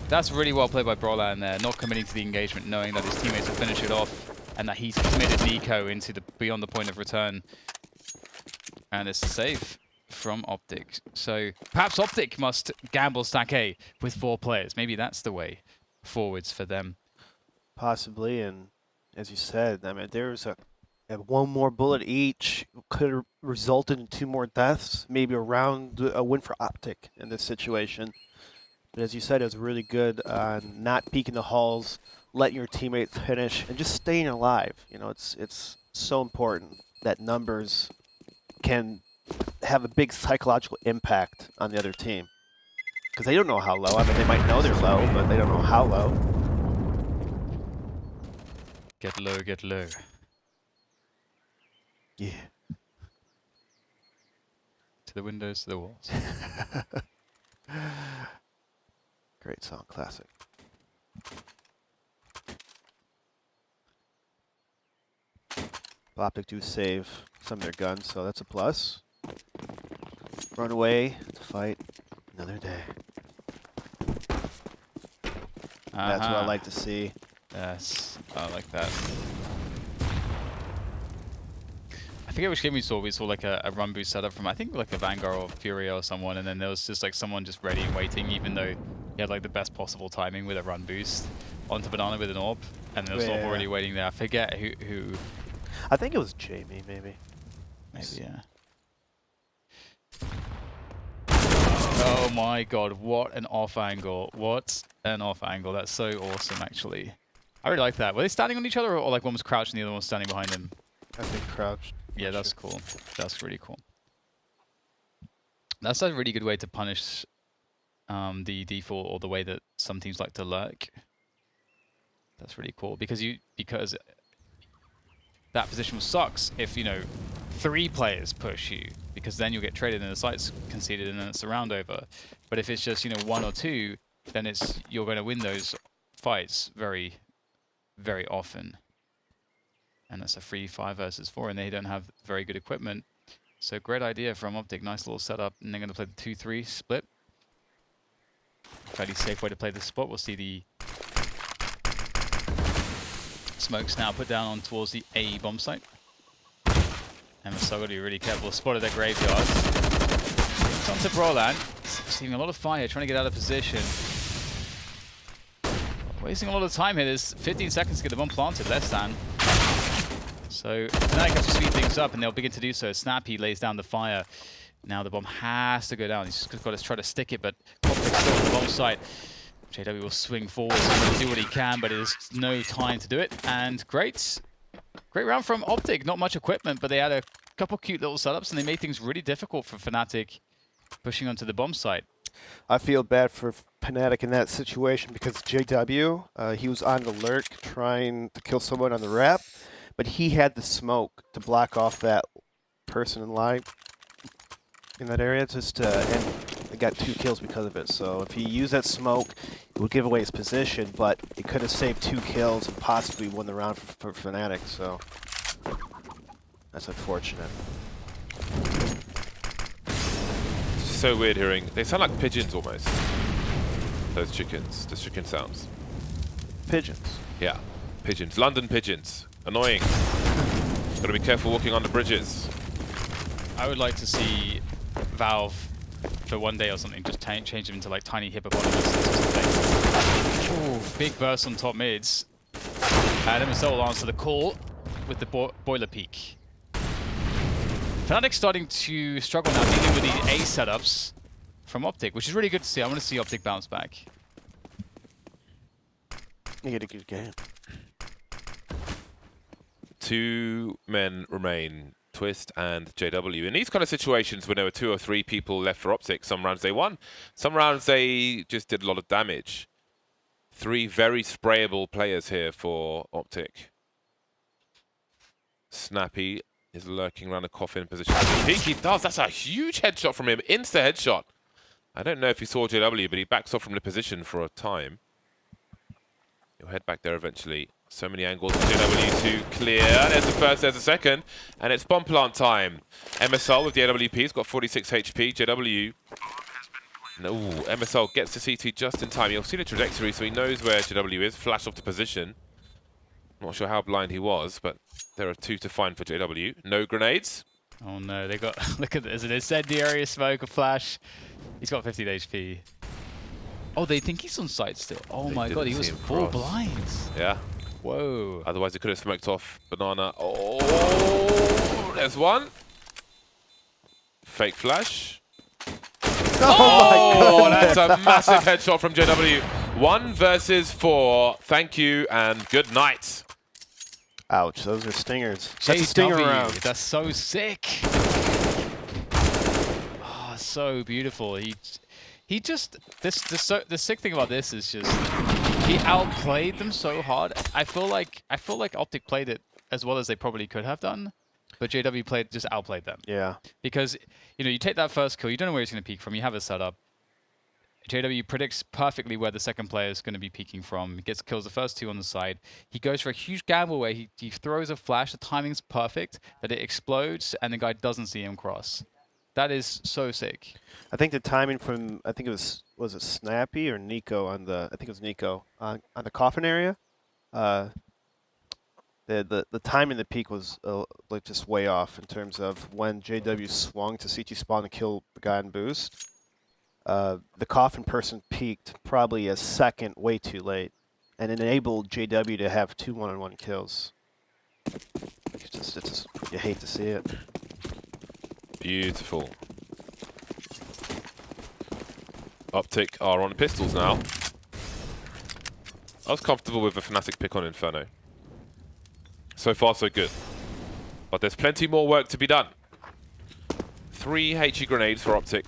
C: That's really well played by Brolan there, not committing to the engagement, knowing that his teammates will finish it off, and that he's committed Nico into beyond the point of return. And it's a save from OpTic. So perhaps OpTic must gamble stack A with 4 players. Maybe that's the way forwards for them.
B: Possibly, and as you said, I mean, there's one more bullet each could have resulted in 2 more deaths, maybe around a win for OpTic in this situation. But as you said, it was really good on not peeking the halls, letting your teammates finish, and just staying alive. You know, it's so important that numbers can have a big psychological impact on the other team. Because they don't know how low. I mean, they might know they're low, but they don't know how low.
C: Get low, get low.
B: Yeah.
C: To the windows, to the walls.
B: Great song, classic. OpTic do save some of their guns, so that's a plus. Run away to fight another day. That's what I like to see.
C: Yes, I like that. I forget which game we saw. We saw like a run boost setup from, I think, like a Vanguard or Furia or someone, and then there was just like someone just ready and waiting, even though he had like the best possible timing with a run boost onto Banana with an AWP, and there was AWP already waiting there. I forget who.
B: I think it was Jamie, maybe.
C: Maybe, yeah. Oh my god, what an off angle. What an off angle. That's so awesome, actually. I really like that. Were they standing on each other, or like one was crouched and the other one was standing behind him?
B: I think crouched.
C: Yeah, that's cool. That's really cool. That's a really good way to punish the default, or the way that some teams like to lurk. That's really cool, because that position sucks if, you know, 3 players push you, because then you'll get traded and the site's conceded and then it's a round over. But if it's just, you know, 1 or 2, then you're going to win those fights very, very often. And that's a free 5 versus 4, and they don't have very good equipment. So great idea from OpTic. Nice little setup, and they're going to play the 2-3 split. Fairly safe way to play this spot. We'll see the smokes now put down on towards the A bomb site. And MSL got to be really careful. Spotted their graveyard. It's on to Broland. Receiving a lot of fire, trying to get out of position. Wasting a lot of time here. There's 15 seconds to get the bomb planted, less than. So Fnatic has to speed things up, and they'll begin to do so. Snappy lays down the fire. Now the bomb has to go down. He's just got to try to stick it, but OpTic's still on the bomb site. JW will swing forward, so he's going to do what he can, but there's no time to do it. And great round from OpTic. Not much equipment, but they had a couple cute little setups, and they made things really difficult for Fnatic pushing onto the bomb site.
B: I feel bad for Fnatic in that situation, because JW, he was on the lurk trying to kill someone on the wrap, but he had the smoke to block off that person in line in that area, and they got 2 kills because of it. So if he used that smoke, it would give away his position, but it could have saved 2 kills and possibly won the round for Fnatic. So that's unfortunate.
A: It's so weird hearing. They sound like pigeons almost. Those chickens. The chicken sounds.
B: Pigeons.
A: Yeah, pigeons. London pigeons. Annoying. Got to be careful walking on the bridges.
C: I would like to see Valve for one day or something just change them into like tiny hippopotamus. Ooh, big burst on top mids. And MSL will answer the call with the boiler peak. Fnatic starting to struggle now dealing with the A setups from OpTic, which is really good to see. I want to see OpTic bounce back.
B: You get a good game.
A: 2 men remain, Twist and JW. In these kind of situations, when there were 2 or 3 people left for OpTic, some rounds they won, some rounds they just did a lot of damage. 3 very sprayable players here for OpTic. Snappy is lurking around a coffin position. I think he does. That's a huge headshot from him. Insta headshot. I don't know if he saw JW, but he backs off from the position for a time. He'll head back there eventually. So many angles for JW to clear. There's the first, there's the second. And it's bomb plant time. MSL with the AWP. He's got 46 HP. JW. No, MSL gets to CT just in time. You'll see the trajectory, so he knows where JW is. Flash off the position. Not sure how blind he was, but there are 2 to find for JW. No grenades.
C: Oh no, they got look at this, an incendiary smoke, a flash. He's got 15 HP. Oh, they think he's on site still. Oh
A: They
C: my god,
A: didn't
C: he was
A: see him
C: 4
A: cross.
C: blinds.
A: Yeah.
C: Whoa.
A: Otherwise, he could have smoked off Banana. Oh, there's one. Fake flash.
B: Oh,
A: That's a massive headshot from JW. 1 versus 4. Thank you and good night.
B: Ouch, those are stingers. That's a stinger
C: JW,
B: round.
C: that's so sick. Oh, so beautiful. He just the sick thing about this is just he outplayed them so hard. I feel like OpTic played it as well as they probably could have done, but JW just outplayed them.
B: Yeah.
C: Because you take that first kill, you don't know where he's going to peek from. You have a setup. JW predicts perfectly where the second player is going to be peeking from. He kills the first 2 on the side. He goes for a huge gamble where he throws a flash. The timing's perfect, that it explodes, and the guy doesn't see him cross. That is so sick.
B: I think the timing from, I think it was it Snappy or Nico on the, I think it was Nico, on the coffin area. The timing the peak was like just way off in terms of when JW swung to CT spawn to kill the guy in boost. The coffin person peaked probably a second way too late, and it enabled JW to have 2 1-on-1 kills. It's just you hate to see it.
A: Beautiful. OpTic are on pistols now. I was comfortable with a Fnatic pick on Inferno. So far, so good. But there's plenty more work to be done. 3 HE grenades for OpTic.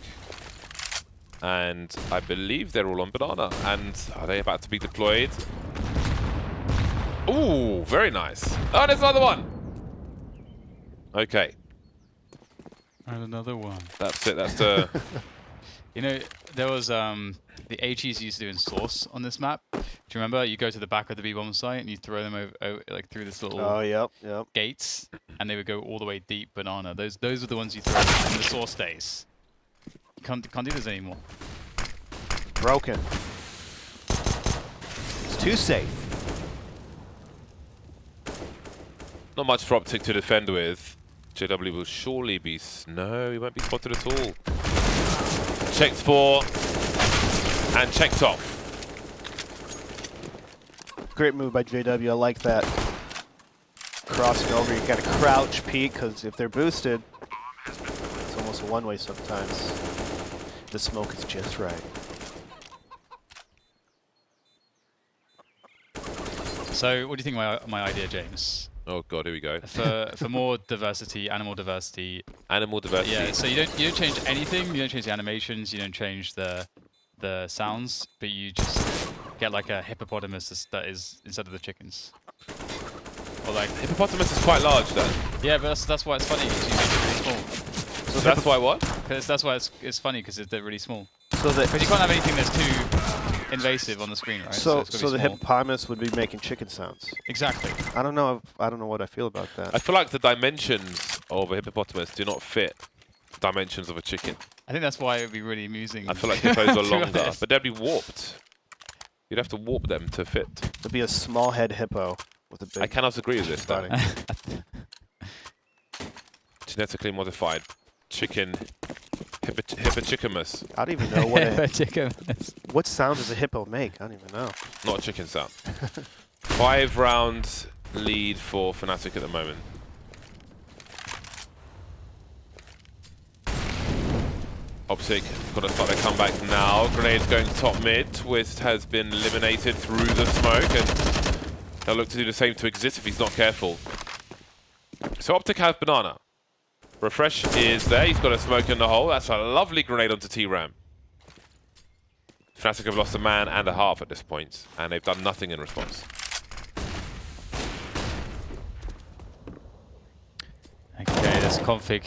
A: And I believe they're all on Banana. And are they about to be deployed? Ooh, very nice. Oh, there's another one. Okay,
C: And another one.
A: that's it. That's the...
C: There was the HEs used to do in Source on this map. Do you remember? You go to the back of the B-bomb site and you throw them over like through this little
B: Oh, yep.
C: gates, and they would go all the way deep Banana. Those are the ones you throw in the Source days. You can't do this anymore.
B: Broken. It's too safe.
A: Not much for OpTic to defend with. JW will surely be... No, he won't be spotted at all. Checked for and checked off.
B: Great move by JW. I like that. Crossing over, you got to crouch peek, because if they're boosted, it's almost a one-way sometimes. The smoke is just right.
C: So, what do you think of my idea, James?
A: Oh god, here we go.
C: For more diversity, animal diversity.
A: Animal diversity.
C: Yeah. So you don't change anything. You don't change the animations. You don't change the sounds, but you just get like a hippopotamus that is instead of the chickens. Or like
A: Hippopotamus is quite large then.
C: yeah, but that's why it's funny because you make it really small.
A: So that's why what?
C: Because that's why it's funny because they're really small.
B: So
C: Because you can't have anything that's too invasive on the screen, right?
B: so
C: it's gotta be
B: the
C: small.
B: hippopotamus would be making chicken sounds.
C: Exactly.
B: I don't know what I feel about that.
A: I feel like the dimensions of a hippopotamus do not fit the dimensions of a chicken.
C: I think that's why it would be really amusing.
A: I feel like hippos are
C: to be
A: longer,
C: honest.
A: but they'd be warped. You'd have to warp them to fit.
B: It'd be a small head hippo with a big
A: I cannot agree with this, though.
B: body.
A: Genetically modified chicken, hippochickamus.
B: I don't even know
C: Chicken.
B: what sound does a hippo make. I don't even know.
A: Not a chicken sound. 5-round lead for Fnatic at the moment. OpTic got to start their comeback now. Grenade's going top mid. Twist has been eliminated through the smoke, and they'll look to do the same to Exist if he's not careful. So OpTic have Banana. Refresh is there. He's got a smoke in the hole. That's a lovely grenade onto T-Ram. Fnatic have lost a man and a half at this point, and they've done nothing in response.
C: Okay, that's Config.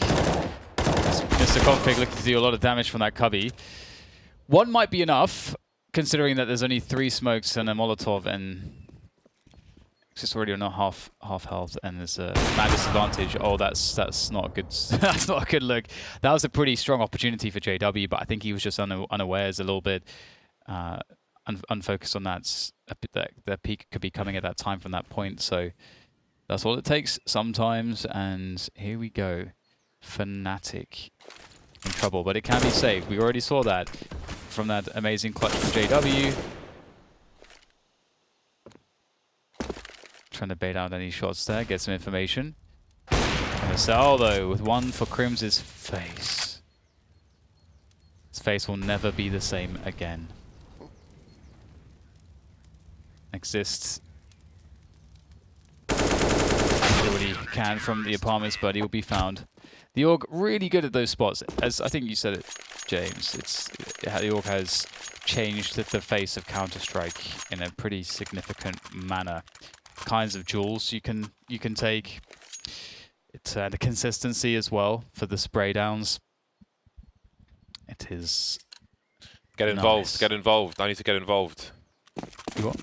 C: Mr. Config looking to do a lot of damage from that cubby. One might be enough, considering that there's only 3 smokes and a Molotov, and it's just already on a half health, and there's a mad disadvantage. Oh, that's not a good. That's not a good look. That was a pretty strong opportunity for JW, but I think he was just unawares a little bit, unfocused on that. The peak could be coming at that time from that point, so that's all it takes sometimes. And here we go. Fnatic in trouble, but it can be saved. We already saw that from that amazing clutch from JW. Trying to bait out any shots there, get some information. And Marcel, though, with one for Crim's face. His face will never be the same again. Exists. Do what he can from the apartments, but he will be found. The Org really good at those spots. As I think you said it, James, the Org has changed the face of Counter-Strike in a pretty significant manner. Kinds of jewels you can take. It's the consistency as well for the spray downs. It is.
A: Get involved.
C: Nice.
A: Get involved. I need to get involved.
C: You what?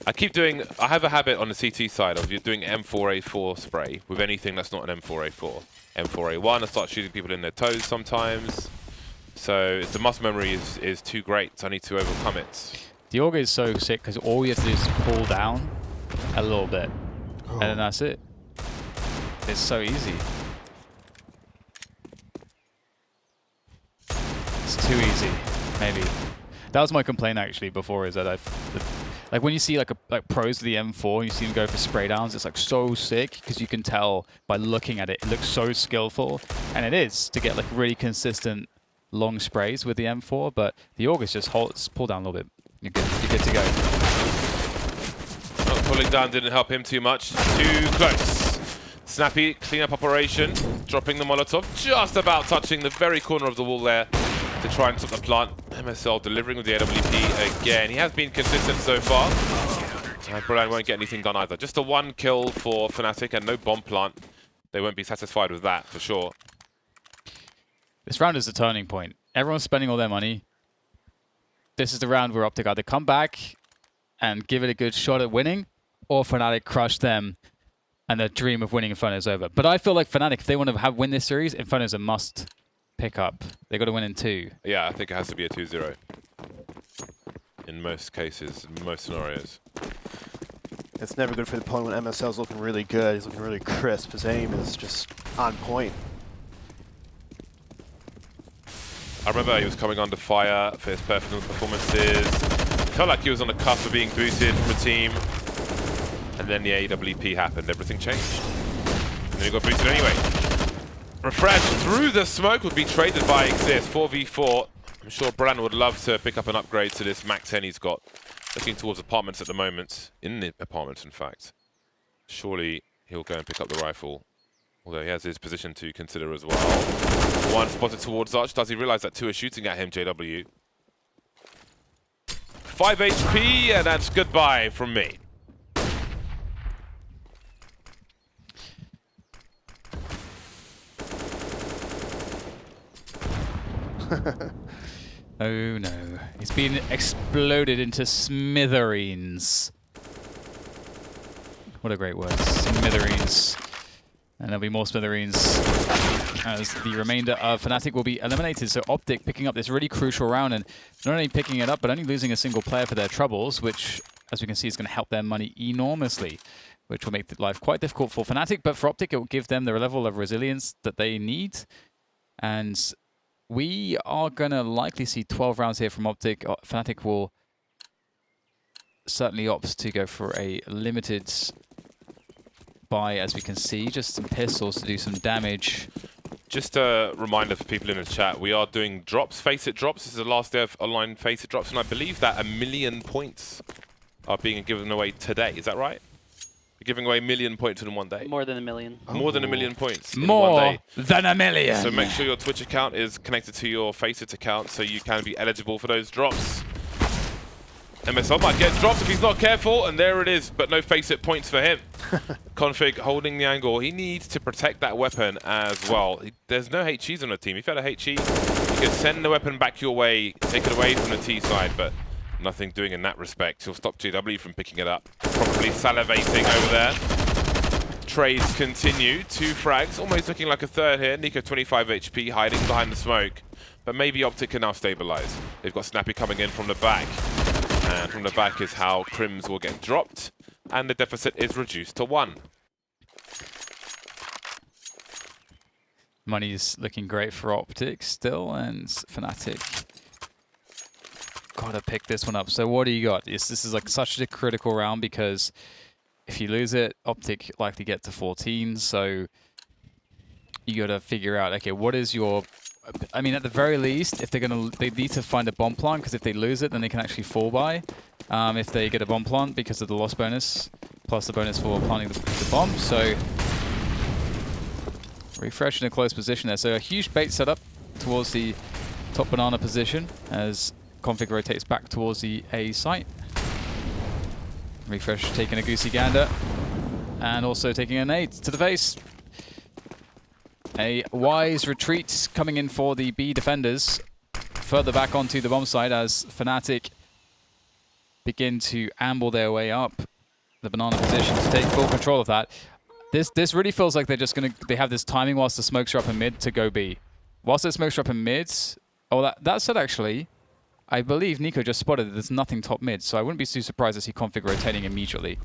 A: I have a habit on the CT side of doing M4A4 spray with anything that's not an M4A4. M4A1, I start shooting people in their toes sometimes. So the muscle memory is too great, so I need to overcome it.
C: The Org is so sick because all we have to do is pull down a little bit, and then that's it. It's so easy. It's too easy, maybe. That was my complaint actually before, is that like when you see like pros with the M4, you see them go for spray downs, it's like so sick because you can tell by looking at it, it looks so skillful, and it is to get like really consistent long sprays with the M4. But the Org is just pull down a little bit. You're good to go.
A: Oh, pulling down didn't help him too much. Too close. Snappy cleanup operation, dropping the Molotov, just about touching the very corner of the wall there to try and stop the plant. MSL delivering with the AWP again. He has been consistent so far. Brian won't get anything done either. Just a 1 kill for Fnatic and no bomb plant. They won't be satisfied with that for sure.
C: This round is the turning point. Everyone's spending all their money. This is the round where OpTic either come back and give it a good shot at winning, or Fnatic crush them and the dream of winning Inferno is over. But I feel like Fnatic, if they want to win this series, Inferno is a must pick up. They got to win in 2.
A: Yeah, I think it has to be a 2-0. In most cases, in most scenarios.
B: It's never good for the opponent when MSL's looking really good. He's looking really crisp. His aim is just on point.
A: I remember he was coming under fire for his personal performances. Felt like he was on the cusp of being booted from a team. And then the AWP happened. Everything changed. And then he got booted anyway. Refresh through the smoke would be traded by ECS. 4v4. I'm sure Bran would love to pick up an upgrade to this Mac 10 he's got. Looking towards apartments at the moment. In the apartments, in fact. Surely he'll go and pick up the rifle. Although he has his position to consider as well. 1 spotted towards Arch. Does he realize that 2 are shooting at him, JW? 5 HP, and that's goodbye from me.
C: Oh no. He's been exploded into smithereens. What a great word. Smithereens. And there'll be more smithereens as the remainder of Fnatic will be eliminated. So OpTic picking up this really crucial round, and not only picking it up, but only losing a single player for their troubles, which, as we can see, is going to help their money enormously, which will make life quite difficult for Fnatic. But for OpTic, it will give them the level of resilience that they need. And we are going to likely see 12 rounds here from OpTic. Fnatic will certainly opt to go for a limited buy, as we can see, just some pistols to do some damage.
A: Just a reminder for people in the chat, we are doing drops, Face It drops. This is the last day of online Face It drops, and I believe that 1 million points are being given away today. Is that right? We're giving away 1 million points in one day.
E: More than 1 million.
A: More than 1 million points in
C: More
A: one day.
C: than 1 million!
A: So make sure your Twitch account is connected to your Face It account so you can be eligible for those drops. MSL might get dropped if he's not careful, and there it is, but no Face It points for him. Config holding the angle. He needs to protect that weapon as well. There's no HEs on the team. If you had a HE, you could send the weapon back your way, take it away from the T side, but nothing doing in that respect. He'll stop JW from picking it up. Probably salivating over there. Trades continue. 2 frags, almost looking like a third here. Nico 25 HP, hiding behind the smoke. But maybe OpTic can now stabilize. They've got Snappy coming in from the back. And from the back is how Crims will get dropped. And the deficit is reduced to 1.
C: Money's looking great for OpTic still, and Fnatic gotta pick this one up. So what do you got? This is like such a critical round because if you lose it, OpTic likely get to 14. So you gotta figure out, okay, what is your... I mean, at the very least, if they need to find a bomb plant, because if they lose it, then they can actually fall by. If they get a bomb plant because of the loss bonus, plus the bonus for planting the bomb. So Refresh in a close position there. So a huge bait setup towards the top banana position as Config rotates back towards the A site. Refresh taking a goosey gander and also taking a nade to the face. A wise retreat coming in for the B defenders further back onto the bomb site as Fnatic begin to amble their way up the banana position to take full control of that. This really feels like they're just they have this timing whilst the smokes are up in mid to go B. Whilst the smokes are up in mid, oh, that said actually, I believe Nico just spotted that there's nothing top mid, so I wouldn't be too surprised to see Config rotating immediately.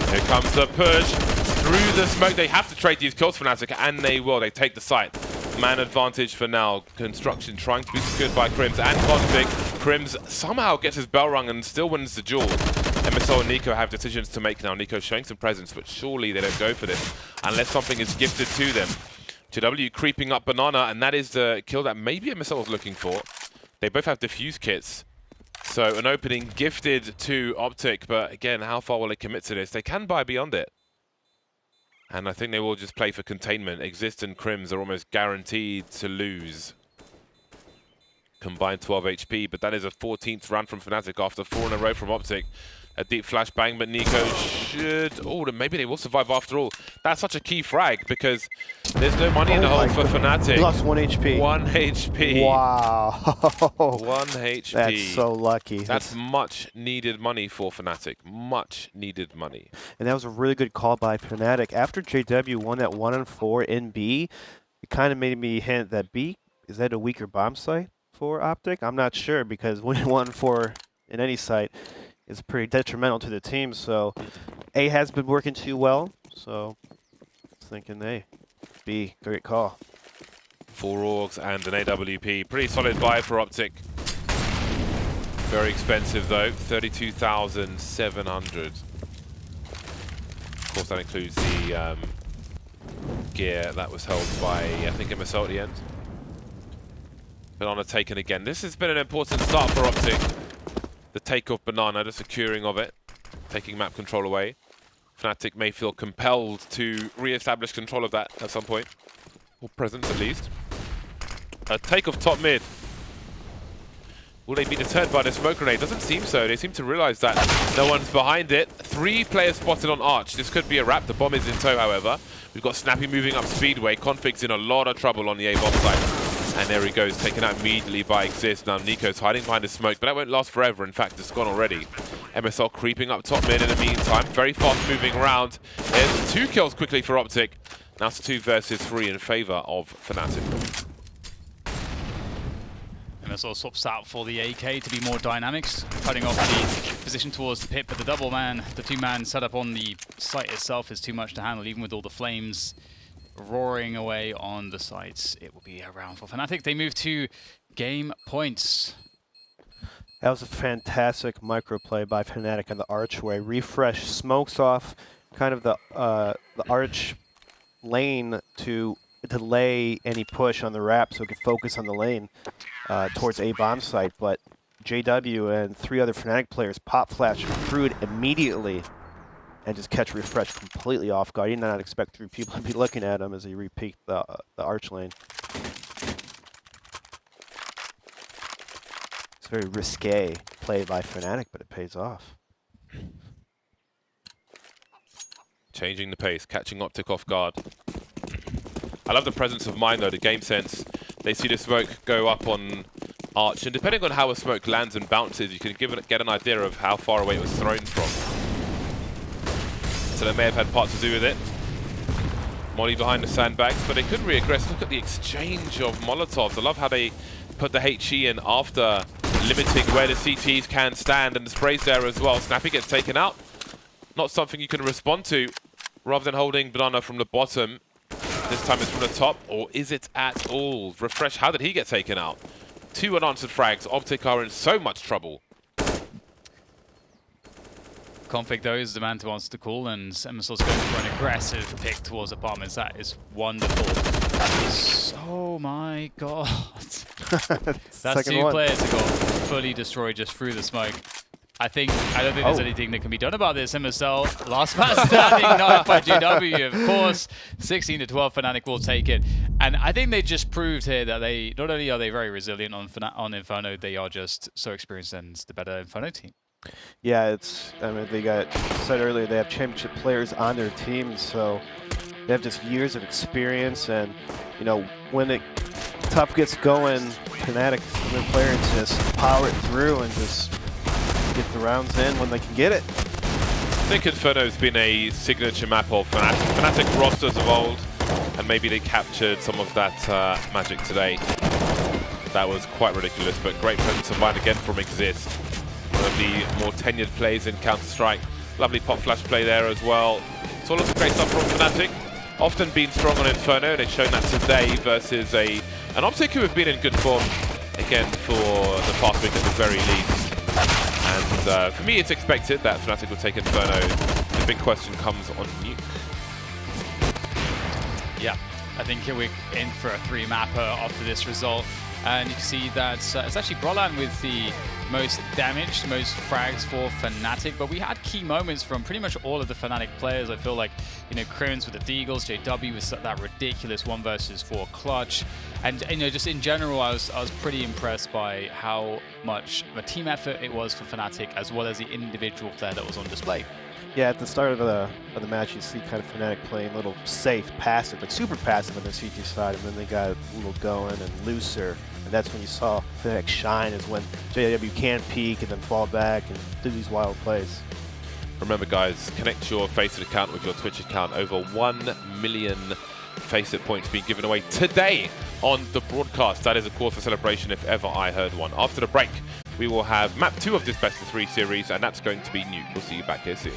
A: Here comes the push through the smoke. They have to trade these kills, Fnatic, and they will. They take the site. Man advantage for now. Construction trying to be secured by Crims and Config. Crims somehow gets his bell rung and still wins the duel. MSL and Nico have decisions to make now. Nico showing some presence, but surely they don't go for this unless something is gifted to them. JW creeping up banana, and that is the kill that maybe MSL was looking for. They both have diffuse kits. So an opening gifted to OpTic, but again, how far will they commit to this? They can buy beyond it. And I think they will just play for containment. Exist and Crims are almost guaranteed to lose. Combined 12 HP, but that is a 14th round from Fnatic after 4 in a row from OpTic. A deep flashbang, but Nico should... Oh, maybe they will survive after all. That's such a key frag because there's no money in the hole for Fnatic.
B: He lost 1 HP.
A: 1 HP.
B: Wow.
A: 1 HP.
B: That's so lucky.
A: That's much needed money for Fnatic. Much needed money.
B: And that was a really good call by Fnatic. After JW won that 1-4 in B, it kind of made me hint that B, is that a weaker bomb site for OpTic? I'm not sure because winning 1-4 in any site is pretty detrimental to the team. So A has been working too well. So thinking, hey, B, great call.
A: 4 orgs and an AWP. Pretty solid buy for OpTic. Very expensive though, 32,700. Of course that includes the gear that was held by, I think, MSL at the end. Banana taken again. This has been an important start for OpTic. The take of banana, the securing of it, taking map control away. Fnatic may feel compelled to re-establish control of that at some point, or presence at least. A take of top mid. Will they be deterred by the smoke grenade? Doesn't seem so. They seem to realize that no one's behind it. 3 players spotted on Arch. This could be a wrap. The bomb is in tow, however. We've got Snappy moving up Speedway. Config's in a lot of trouble on the A bomb site. And there he goes, taken out immediately by Exist. Now Nico's hiding behind the smoke, but that won't last forever. In fact, it's gone already. MSL creeping up top mid in the meantime. Very fast moving around. There's 2 kills quickly for OpTic. Now it's 2 versus 3 in favor of Fnatic.
C: MSL swaps out for the AK to be more dynamics, cutting off the position towards the pit, but the double man, the 2-man setup on the site itself is too much to handle, even with all the flames roaring away on the sites. It will be a round for Fnatic. They move to game points.
B: That was a fantastic micro play by Fnatic on the archway. Refresh smokes off kind of the arch lane to delay any push on the wrap so it could focus on the lane towards A bomb site. But JW and 3 other Fnatic players pop flash through it immediately and just catch Refresh completely off guard. He did not expect 3 people to be looking at him as he repeat the arch lane. It's very risque play by Fnatic, but it pays off.
A: Changing the pace, catching OpTic off guard. I love the presence of mind though, the game sense. They see the smoke go up on Arch, and depending on how a smoke lands and bounces, you can get an idea of how far away it was thrown from. So they may have had part to do with it. Molly behind the sandbags, but they couldn't reaggress. Look at the exchange of Molotovs. I love how they put the HE in after limiting where the CTs can stand, and the sprays there as well. Snappy gets taken out. Not something you can respond to. Rather than holding banana from the bottom, This time it's from the top, or is it at all? Refresh, how did he get taken out? 2 unanswered frags. OpTic are in so much trouble.
C: Config, though, is the man to answer the call, and MSL's going for an aggressive pick towards apartments. That is wonderful. That is, oh my god. That's 2 players that got fully destroyed just through the smoke. I don't think there's anything that can be done about this. MSL, last man standing, knocked by GW, of course. 16 to 12, Fnatic will take it. And I think they just proved here that they, not only are they very resilient on Inferno, they are just so experienced and the better Inferno team.
B: Yeah, I mean, said earlier, they have championship players on their team, so they have just years of experience, and, you know, when it tough gets going, Fnatic, their players just power it through and just get the rounds in when they can get it.
A: I think Inferno has been a signature map of Fnatic rosters of old, and maybe they captured some of that magic today. That was quite ridiculous, but great presence of mind again from Exist. One of the more tenured plays in Counter-Strike. Lovely pop flash play there as well. So lots of great stuff from Fnatic. Often been strong on Inferno, and they've shown that today versus an OpTic who have been in good form again for the past week at the very least. And for me, it's expected that Fnatic will take Inferno. The big question comes on Nuke.
C: Yeah, I think we're in for a 3-mapper after this result. And you can see that it's actually Brolan with the most damage, most frags for Fnatic, but we had key moments from pretty much all of the Fnatic players. I feel like, you know, Crims with the Deagles, JW with that ridiculous 1 versus 4 clutch, and you know, just in general, I was pretty impressed by how much of a team effort it was for Fnatic, as well as the individual player that was on display.
B: Yeah, at the start of the match, you see kind of Fnatic playing a little safe, passive, like super passive on the CT side, and then they got a little going and looser. And that's when you saw Fnatic shine, is when JW can peek and then fall back and do these wild plays.
A: Remember, guys, connect your Faceit account with your Twitch account. Over 1 million Faceit points being given away today on the broadcast. That is a cause for celebration if ever I heard one. After the break, we will have map 2 of this best of 3 series, and that's going to be Nuke. We'll see you back here soon.